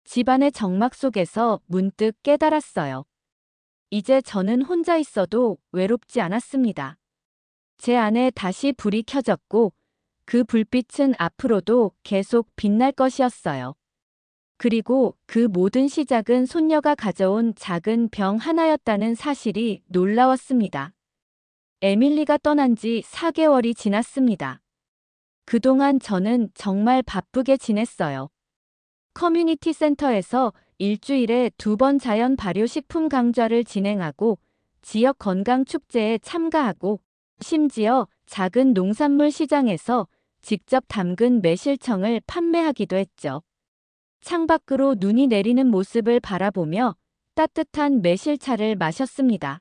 집안의 정막 속에서 문득 깨달았어요. 이제 저는 혼자 있어도 외롭지 않았습니다. 제 안에 다시 불이 켜졌고 그 불빛은 앞으로도 계속 빛날 것이었어요. 그리고 그 모든 시작은 손녀가 가져온 작은 병 하나였다는 사실이 놀라웠습니다. 에밀리가 떠난 지 4개월이 지났습니다. 그동안 저는 정말 바쁘게 지냈어요. 커뮤니티 센터에서 일주일에 2번 자연 발효 식품 강좌를 진행하고 지역 건강 축제에 참가하고 심지어 작은 농산물 시장에서 직접 담근 매실청을 판매하기도 했죠. 창밖으로 눈이 내리는 모습을 바라보며 따뜻한 매실차를 마셨습니다.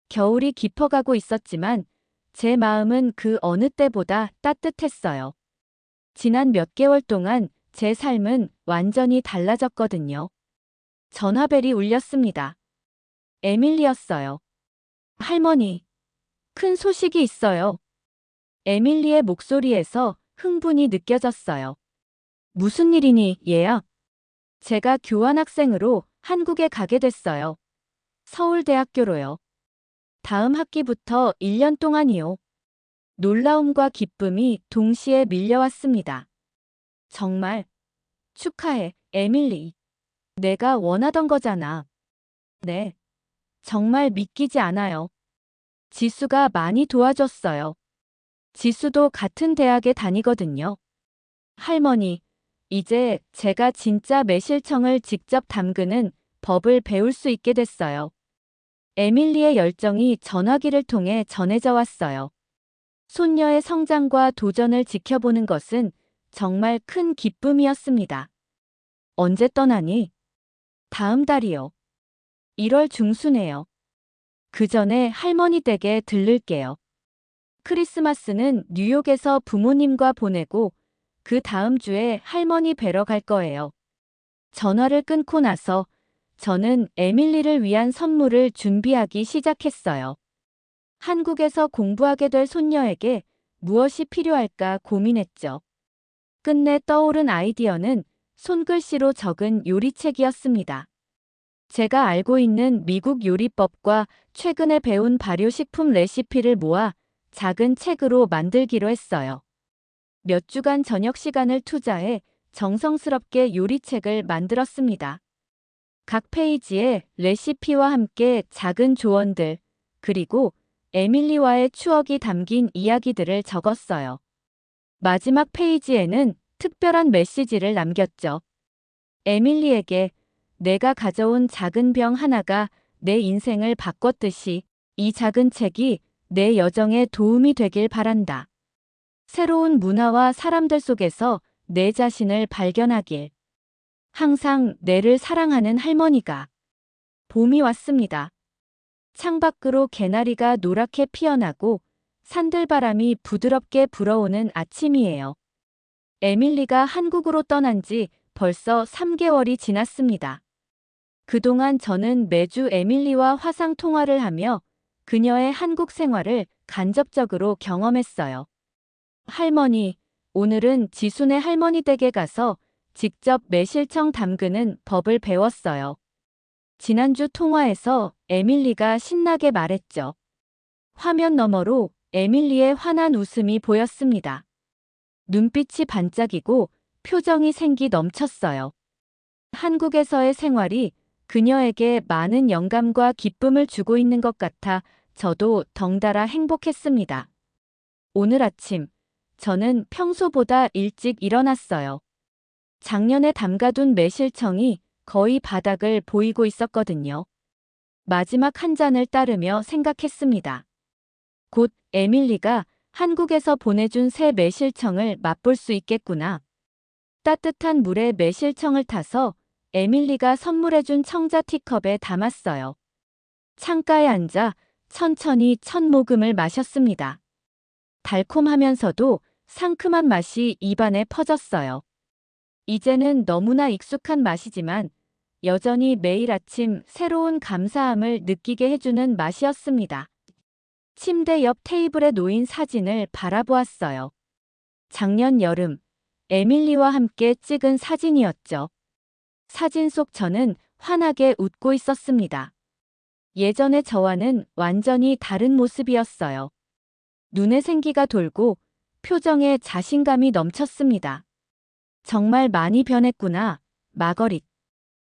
겨울이 깊어가고 있었지만 제 마음은 그 어느 때보다 따뜻했어요. 지난 몇 개월 동안 제 삶은 완전히 달라졌거든요. 전화벨이 울렸습니다. 에밀리였어요. 할머니, 큰 소식이 있어요. 에밀리의 목소리에서 흥분이 느껴졌어요. 무슨 일이니, 얘야? 제가 교환학생으로 한국에 가게 됐어요. 서울대학교로요. 다음 학기부터 1년 동안이요. 놀라움과 기쁨이 동시에 밀려왔습니다. 정말 축하해, 에밀리. 내가 원하던 거잖아. 네. 정말 믿기지 않아요. 지수가 많이 도와줬어요. 지수도 같은 대학에 다니거든요. 할머니, 이제 제가 진짜 매실청을 직접 담그는 법을 배울 수 있게 됐어요. 에밀리의 열정이 전화기를 통해 전해져 왔어요. 손녀의 성장과 도전을 지켜보는 것은 정말 큰 기쁨이었습니다. 언제 떠나니? 다음 달이요. 1월 중순에요. 그 전에 할머니 댁에 들를게요. 크리스마스는 뉴욕에서 부모님과 보내고 그 다음 주에 할머니 뵈러 갈 거예요. 전화를 끊고 나서 저는 에밀리를 위한 선물을 준비하기 시작했어요. 한국에서 공부하게 될 손녀에게 무엇이 필요할까 고민했죠. 끝내 떠오른 아이디어는 손글씨로 적은 요리책이었습니다. 제가 알고 있는 미국 요리법과 최근에 배운 발효식품 레시피를 모아 작은 책으로 만들기로 했어요. 몇 주간 저녁 시간을 투자해 정성스럽게 요리책을 만들었습니다. 각 페이지에 레시피와 함께 작은 조언들, 그리고 에밀리와의 추억이 담긴 이야기들을 적었어요. 마지막 페이지에는 특별한 메시지를 남겼죠. 에밀리에게 내가 가져온 작은 병 하나가 내 인생을 바꿨듯이 이 작은 책이 내 여정에 도움이 되길 바란다. 새로운 문화와 사람들 속에서 내 자신을 발견하길. 항상 내를 사랑하는 할머니가. 봄이 왔습니다. 창밖으로 개나리가 노랗게 피어나고 산들바람이 부드럽게 불어오는 아침이에요. 에밀리가 한국으로 떠난 지 벌써 3개월이 지났습니다. 그동안 저는 매주 에밀리와 화상 통화를 하며 그녀의 한국 생활을 간접적으로 경험했어요. 할머니, 오늘은 지순의 할머니 댁에 가서 직접 매실청 담그는 법을 배웠어요. 지난주 통화에서 에밀리가 신나게 말했죠. 화면 너머로 에밀리의 환한 웃음이 보였습니다. 눈빛이 반짝이고 표정이 생기 넘쳤어요. 한국에서의 생활이 그녀에게 많은 영감과 기쁨을 주고 있는 것 같아 저도 덩달아 행복했습니다. 오늘 아침, 저는 평소보다 일찍 일어났어요. 작년에 담가둔 매실청이 거의 바닥을 보이고 있었거든요. 마지막 한 잔을 따르며 생각했습니다. 곧 에밀리가 한국에서 보내준 새 매실청을 맛볼 수 있겠구나. 따뜻한 물에 매실청을 타서 에밀리가 선물해준 청자 티컵에 담았어요. 창가에 앉아 천천히 첫 모금을 마셨습니다. 달콤하면서도 상큼한 맛이 입안에 퍼졌어요. 이제는 너무나 익숙한 맛이지만 여전히 매일 아침 새로운 감사함을 느끼게 해주는 맛이었습니다. 침대 옆 테이블에 놓인 사진을 바라보았어요. 작년 여름, 에밀리와 함께 찍은 사진이었죠. 사진 속 저는 환하게 웃고 있었습니다. 예전의 저와는 완전히 다른 모습이었어요. 눈에 생기가 돌고 표정에 자신감이 넘쳤습니다. 정말 많이 변했구나, 마거릿.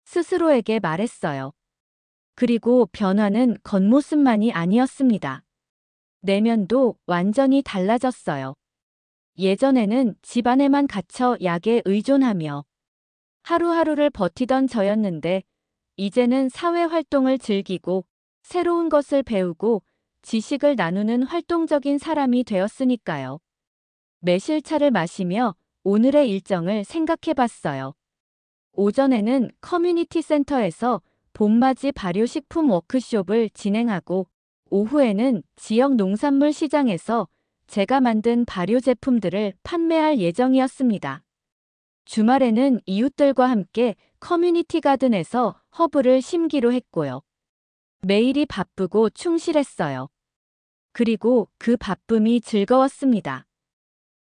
스스로에게 말했어요. 그리고 변화는 겉모습만이 아니었습니다. 내면도 완전히 달라졌어요. 예전에는 집 안에만 갇혀 약에 의존하며 하루하루를 버티던 저였는데 이제는 사회 활동을 즐기고 새로운 것을 배우고 지식을 나누는 활동적인 사람이 되었으니까요. 매실차를 마시며 오늘의 일정을 생각해 봤어요. 오전에는 커뮤니티 센터에서 봄맞이 발효식품 워크숍을 진행하고 오후에는 지역 농산물 시장에서 제가 만든 발효 제품들을 판매할 예정이었습니다. 주말에는 이웃들과 함께 커뮤니티 가든에서 허브를 심기로 했고요. 매일이 바쁘고 충실했어요. 그리고 그 바쁨이 즐거웠습니다.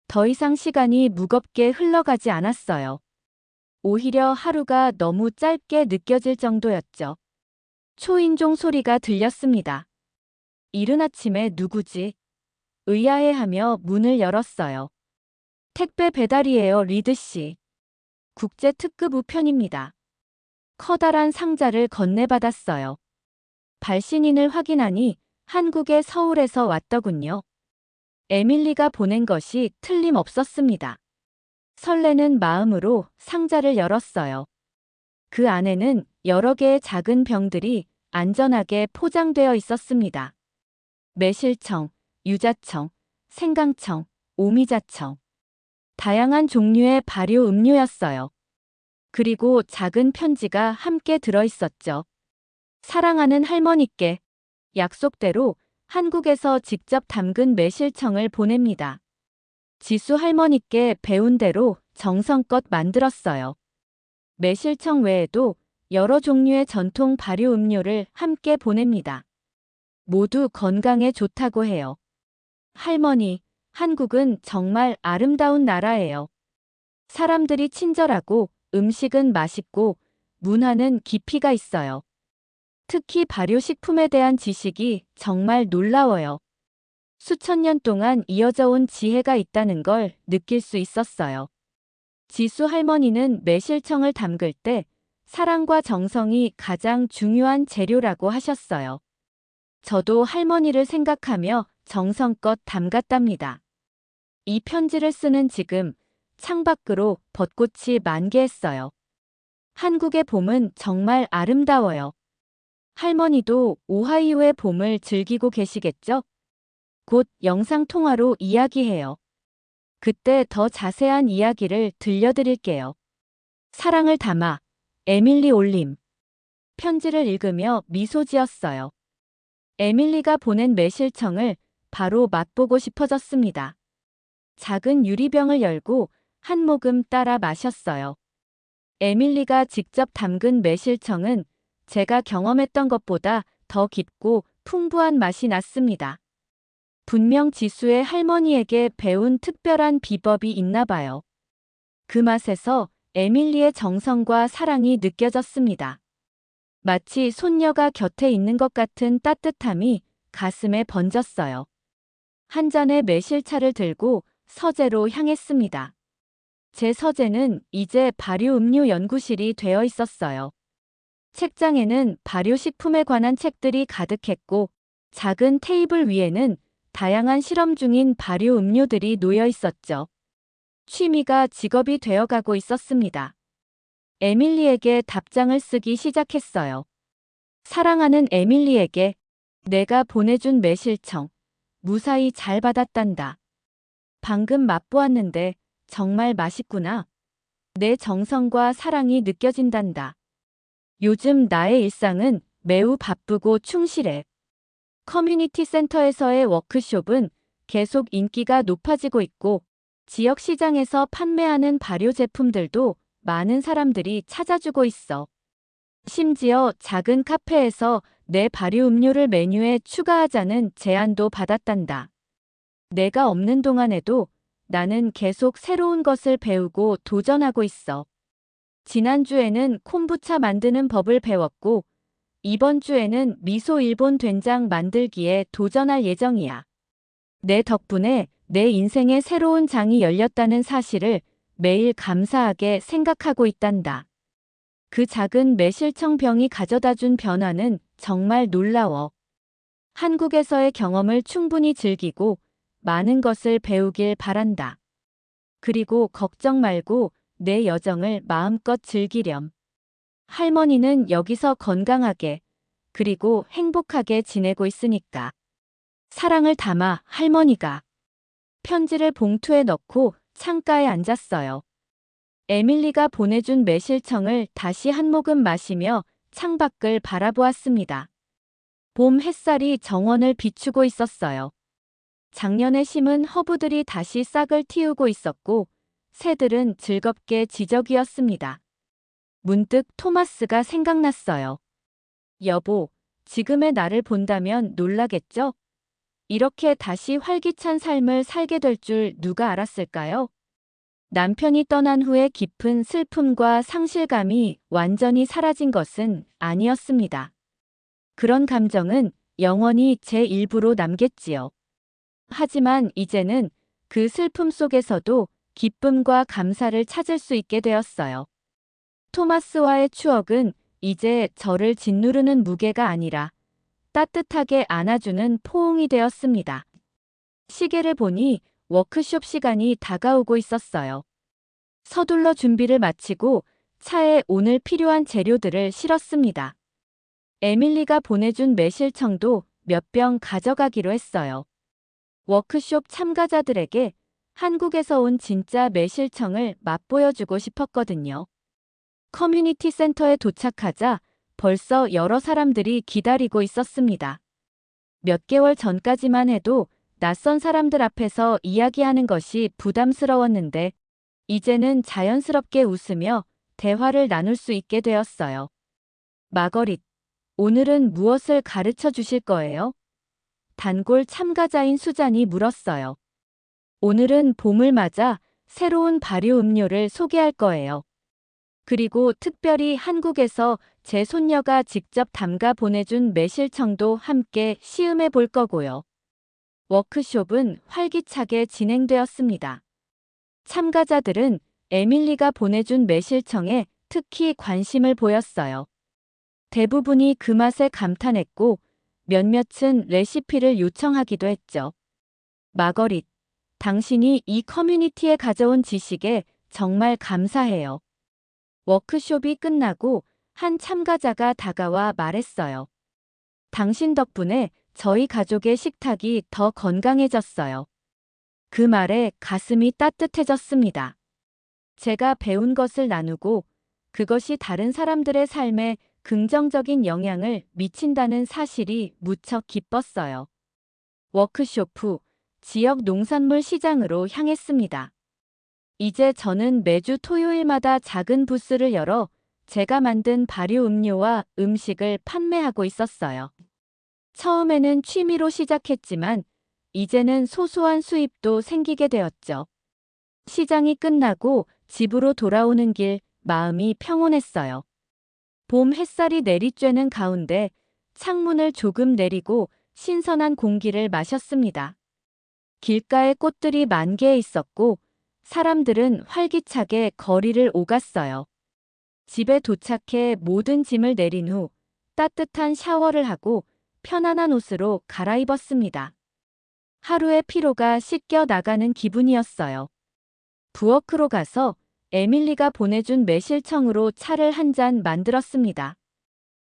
더 이상 시간이 무겁게 흘러가지 않았어요. 오히려 하루가 너무 짧게 느껴질 정도였죠. 초인종 소리가 들렸습니다. 이른 아침에 누구지? 의아해하며 문을 열었어요. 택배 배달이에요, 리드 씨. 국제 특급 우편입니다. 커다란 상자를 건네받았어요. 발신인을 확인하니 한국의 서울에서 왔더군요. 에밀리가 보낸 것이 틀림없었습니다. 설레는 마음으로 상자를 열었어요. 그 안에는 여러 개의 작은 병들이 안전하게 포장되어 있었습니다. 매실청, 유자청, 생강청, 오미자청. 다양한 종류의 발효 음료였어요. 그리고 작은 편지가 함께 들어있었죠. 사랑하는 할머니께 약속대로 한국에서 직접 담근 매실청을 보냅니다. 지수 할머니께 배운 대로 정성껏 만들었어요. 매실청 외에도 여러 종류의 전통 발효 음료를 함께 보냅니다. 모두 건강에 좋다고 해요. 할머니, 한국은 정말 아름다운 나라예요. 사람들이 친절하고 음식은 맛있고 문화는 깊이가 있어요. 특히 발효식품에 대한 지식이 정말 놀라워요. 수천 년 동안 이어져 온 지혜가 있다는 걸 느낄 수 있었어요. 지수 할머니는 매실청을 담글 때 사랑과 정성이 가장 중요한 재료라고 하셨어요. 저도 할머니를 생각하며 정성껏 담갔답니다. 이 편지를 쓰는 지금 창밖으로 벚꽃이 만개했어요. 한국의 봄은 정말 아름다워요. 할머니도 오하이오의 봄을 즐기고 계시겠죠? 곧 영상통화로 이야기해요. 그때 더 자세한 이야기를 들려드릴게요. 사랑을 담아 에밀리 올림. 편지를 읽으며 미소 지었어요. 에밀리가 보낸 매실청을 바로 맛보고 싶어졌습니다. 작은 유리병을 열고 한 모금 따라 마셨어요. 에밀리가 직접 담근 매실청은 제가 경험했던 것보다 더 깊고 풍부한 맛이 났습니다. 분명 지수의 할머니에게 배운 특별한 비법이 있나 봐요. 그 맛에서 에밀리의 정성과 사랑이 느껴졌습니다. 마치 손녀가 곁에 있는 것 같은 따뜻함이 가슴에 번졌어요. 한 잔의 매실차를 들고 서재로 향했습니다. 제 서재는 이제 발효 음료 연구실이 되어 있었어요. 책장에는 발효식품에 관한 책들이 가득했고 작은 테이블 위에는 다양한 실험 중인 발효 음료들이 놓여 있었죠. 취미가 직업이 되어가고 있었습니다. 에밀리에게 답장을 쓰기 시작했어요. 사랑하는 에밀리에게 내가 보내준 매실청 무사히 잘 받았단다. 방금 맛보았는데 정말 맛있구나. 내 정성과 사랑이 느껴진단다. 요즘 나의 일상은 매우 바쁘고 충실해. 커뮤니티 센터에서의 워크숍은 계속 인기가 높아지고 있고 지역 시장에서 판매하는 발효 제품들도 많은 사람들이 찾아주고 있어. 심지어 작은 카페에서 내 발효 음료를 메뉴에 추가하자는 제안도 받았단다. 내가 없는 동안에도 나는 계속 새로운 것을 배우고 도전하고 있어. 지난주에는 콤부차 만드는 법을 배웠고 이번 주에는 미소 일본 된장 만들기에 도전할 예정이야. 내 덕분에 내 인생의 새로운 장이 열렸다는 사실을 매일 감사하게 생각하고 있단다. 그 작은 매실청 병이 가져다준 변화는 정말 놀라워. 한국에서의 경험을 충분히 즐기고 많은 것을 배우길 바란다. 그리고 걱정 말고 내 여정을 마음껏 즐기렴. 할머니는 여기서 건강하게 그리고 행복하게 지내고 있으니까. 사랑을 담아 할머니가. 편지를 봉투에 넣고 창가에 앉았어요. 에밀리가 보내준 매실청을 다시 한 모금 마시며 창밖을 바라보았습니다. 봄 햇살이 정원을 비추고 있었어요. 작년에 심은 허브들이 다시 싹을 틔우고 있었고 새들은 즐겁게 지저귀었습니다. 문득 토마스가 생각났어요. 여보, 지금의 나를 본다면 놀라겠죠? 이렇게 다시 활기찬 삶을 살게 될 줄 누가 알았을까요? 남편이 떠난 후에 깊은 슬픔과 상실감이 완전히 사라진 것은 아니었습니다. 그런 감정은 영원히 제 일부로 남겠지요. 하지만 이제는 그 슬픔 속에서도 기쁨과 감사를 찾을 수 있게 되었어요. 토마스와의 추억은 이제 저를 짓누르는 무게가 아니라 따뜻하게 안아주는 포옹이 되었습니다. 시계를 보니 워크숍 시간이 다가오고 있었어요. 서둘러 준비를 마치고 차에 오늘 필요한 재료들을 실었습니다. 에밀리가 보내준 매실청도 몇 병 가져가기로 했어요. 워크숍 참가자들에게 한국에서 온 진짜 매실청을 맛보여주고 싶었거든요. 커뮤니티 센터에 도착하자 벌써 여러 사람들이 기다리고 있었습니다. 몇 개월 전까지만 해도 낯선 사람들 앞에서 이야기하는 것이 부담스러웠는데 이제는 자연스럽게 웃으며 대화를 나눌 수 있게 되었어요. 마거릿, 오늘은 무엇을 가르쳐 주실 거예요? 단골 참가자인 수잔이 물었어요. 오늘은 봄을 맞아 새로운 발효 음료를 소개할 거예요. 그리고 특별히 한국에서 제 손녀가 직접 담가 보내준 매실청도 함께 시음해 볼 거고요. 워크숍은 활기차게 진행되었습니다. 참가자들은 에밀리가 보내준 매실청에 특히 관심을 보였어요. 대부분이 그 맛에 감탄했고 몇몇은 레시피를 요청하기도 했죠. 마거릿, 당신이 이 커뮤니티에 가져온 지식에 정말 감사해요. 워크숍이 끝나고 한 참가자가 다가와 말했어요. 당신 덕분에 저희 가족의 식탁이 더 건강해졌어요. 그 말에 가슴이 따뜻해졌습니다. 제가 배운 것을 나누고 그것이 다른 사람들의 삶에 긍정적인 영향을 미친다는 사실이 무척 기뻤어요. 워크숍 후 지역 농산물 시장으로 향했습니다. 이제 저는 매주 토요일마다 작은 부스를 열어 제가 만든 발효 음료와 음식을 판매하고 있었어요. 처음에는 취미로 시작했지만 이제는 소소한 수입도 생기게 되었죠. 시장이 끝나고 집으로 돌아오는 길 마음이 평온했어요. 봄 햇살이 내리쬐는 가운데 창문을 조금 내리고 신선한 공기를 마셨습니다. 길가에 꽃들이 만개해 있었고 사람들은 활기차게 거리를 오갔어요. 집에 도착해 모든 짐을 내린 후 따뜻한 샤워를 하고 편안한 옷으로 갈아입었습니다. 하루의 피로가 씻겨 나가는 기분이었어요. 부엌으로 가서 에밀리가 보내준 매실청으로 차를 한 잔 만들었습니다.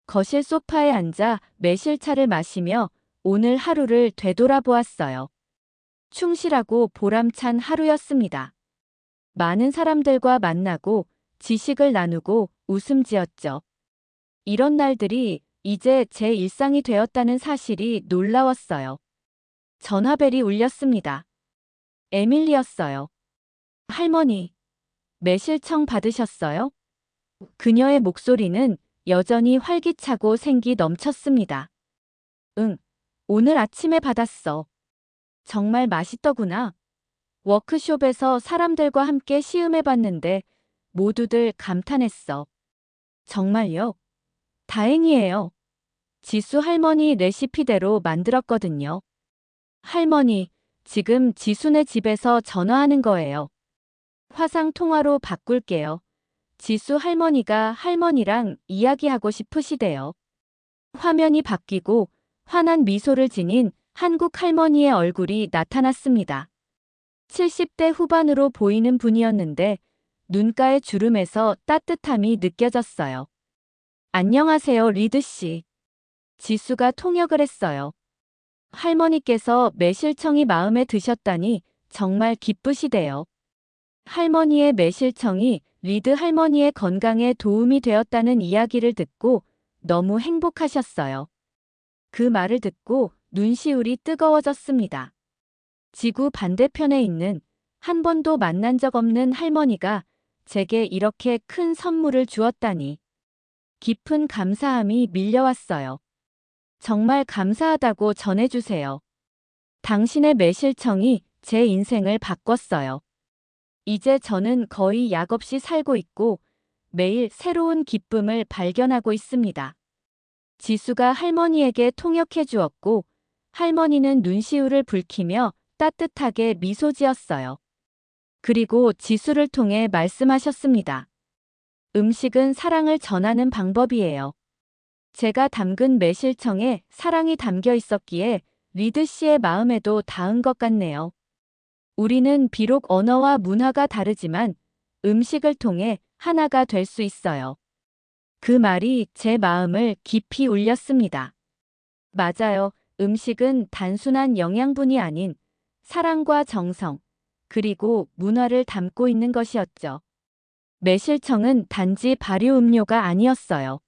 거실 소파에 앉아 매실차를 마시며 오늘 하루를 되돌아보았어요. 충실하고 보람찬 하루였습니다. 많은 사람들과 만나고 지식을 나누고 웃음 지었죠. 이런 날들이 이제 제 일상이 되었다는 사실이 놀라웠어요. 전화벨이 울렸습니다. 에밀리였어요. 할머니, 매실청 받으셨어요? 그녀의 목소리는 여전히 활기차고 생기 넘쳤습니다. 응, 오늘 아침에 받았어. 정말 맛있더구나. 워크숍에서 사람들과 함께 시음해봤는데 모두들 감탄했어. 정말요? 다행이에요. 지수 할머니 레시피대로 만들었거든요. 할머니, 지금 지수네 집에서 전화하는 거예요. 화상 통화로 바꿀게요. 지수 할머니가 할머니랑 이야기하고 싶으시대요. 화면이 바뀌고 환한 미소를 지닌 한국 할머니의 얼굴이 나타났습니다. 70대 후반으로 보이는 분이었는데 눈가의 주름에서 따뜻함이 느껴졌어요. 안녕하세요, 리드 씨. 지수가 통역을 했어요. 할머니께서 매실청이 마음에 드셨다니 정말 기쁘시대요. 할머니의 매실청이 리드 할머니의 건강에 도움이 되었다는 이야기를 듣고 너무 행복하셨어요. 그 말을 듣고 눈시울이 뜨거워졌습니다. 지구 반대편에 있는 한 번도 만난 적 없는 할머니가 제게 이렇게 큰 선물을 주었다니. 깊은 감사함이 밀려왔어요. 정말 감사하다고 전해주세요. 당신의 매실청이 제 인생을 바꿨어요. 이제 저는 거의 약 없이 살고 있고 매일 새로운 기쁨을 발견하고 있습니다. 지수가 할머니에게 통역해 주었고 할머니는 눈시울을 붉히며 따뜻하게 미소 지었어요. 그리고 지수를 통해 말씀하셨습니다. 음식은 사랑을 전하는 방법이에요. 제가 담근 매실청에 사랑이 담겨 있었기에 리드 씨의 마음에도 닿은 것 같네요. 우리는 비록 언어와 문화가 다르지만 음식을 통해 하나가 될 수 있어요. 그 말이 제 마음을 깊이 울렸습니다. 맞아요. 음식은 단순한 영양분이 아닌 사랑과 정성, 그리고 문화를 담고 있는 것이었죠. 매실청은 단지 발효 음료가 아니었어요.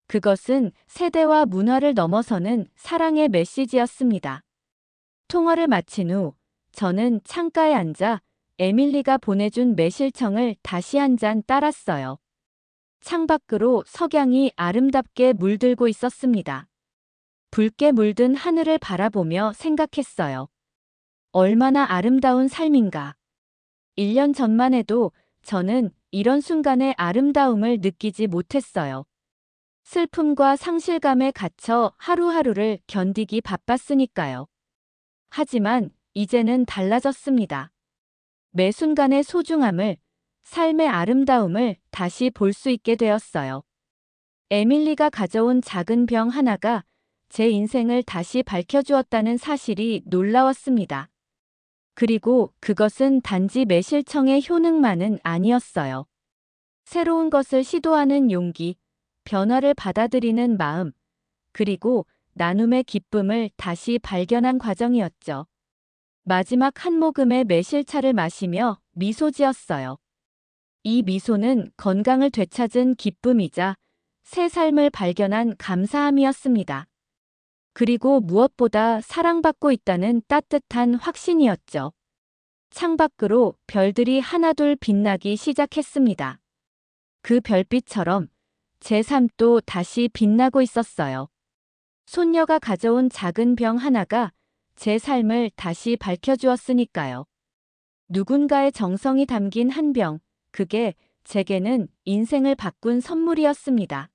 그것은 세대와 문화를 넘어서는 사랑의 메시지였습니다. 통화를 마친 후 저는 창가에 앉아 에밀리가 보내준 매실청을 다시 한 잔 따랐어요. 창밖으로 석양이 아름답게 물들고 있었습니다. 붉게 물든 하늘을 바라보며 생각했어요. 얼마나 아름다운 삶인가. 1년 전만 해도 저는 이런 순간의 아름다움을 느끼지 못했어요. 슬픔과 상실감에 갇혀 하루하루를 견디기 바빴으니까요. 하지만 이제는 달라졌습니다. 매 순간의 소중함을, 삶의 아름다움을 다시 볼 수 있게 되었어요. 에밀리가 가져온 작은 병 하나가 제 인생을 다시 밝혀주었다는 사실이 놀라웠습니다. 그리고 그것은 단지 매실청의 효능만은 아니었어요. 새로운 것을 시도하는 용기, 변화를 받아들이는 마음, 그리고 나눔의 기쁨을 다시 발견한 과정이었죠. 마지막 한 모금의 매실차를 마시며 미소 지었어요. 이 미소는 건강을 되찾은 기쁨이자 새 삶을 발견한 감사함이었습니다. 그리고 무엇보다 사랑받고 있다는 따뜻한 확신이었죠. 창밖으로 별들이 하나둘 빛나기 시작했습니다. 그 별빛처럼 제 삶도 다시 빛나고 있었어요. 손녀가 가져온 작은 병 하나가 제 삶을 다시 밝혀주었으니까요. 누군가의 정성이 담긴 한 병, 그게 제게는 인생을 바꾼 선물이었습니다.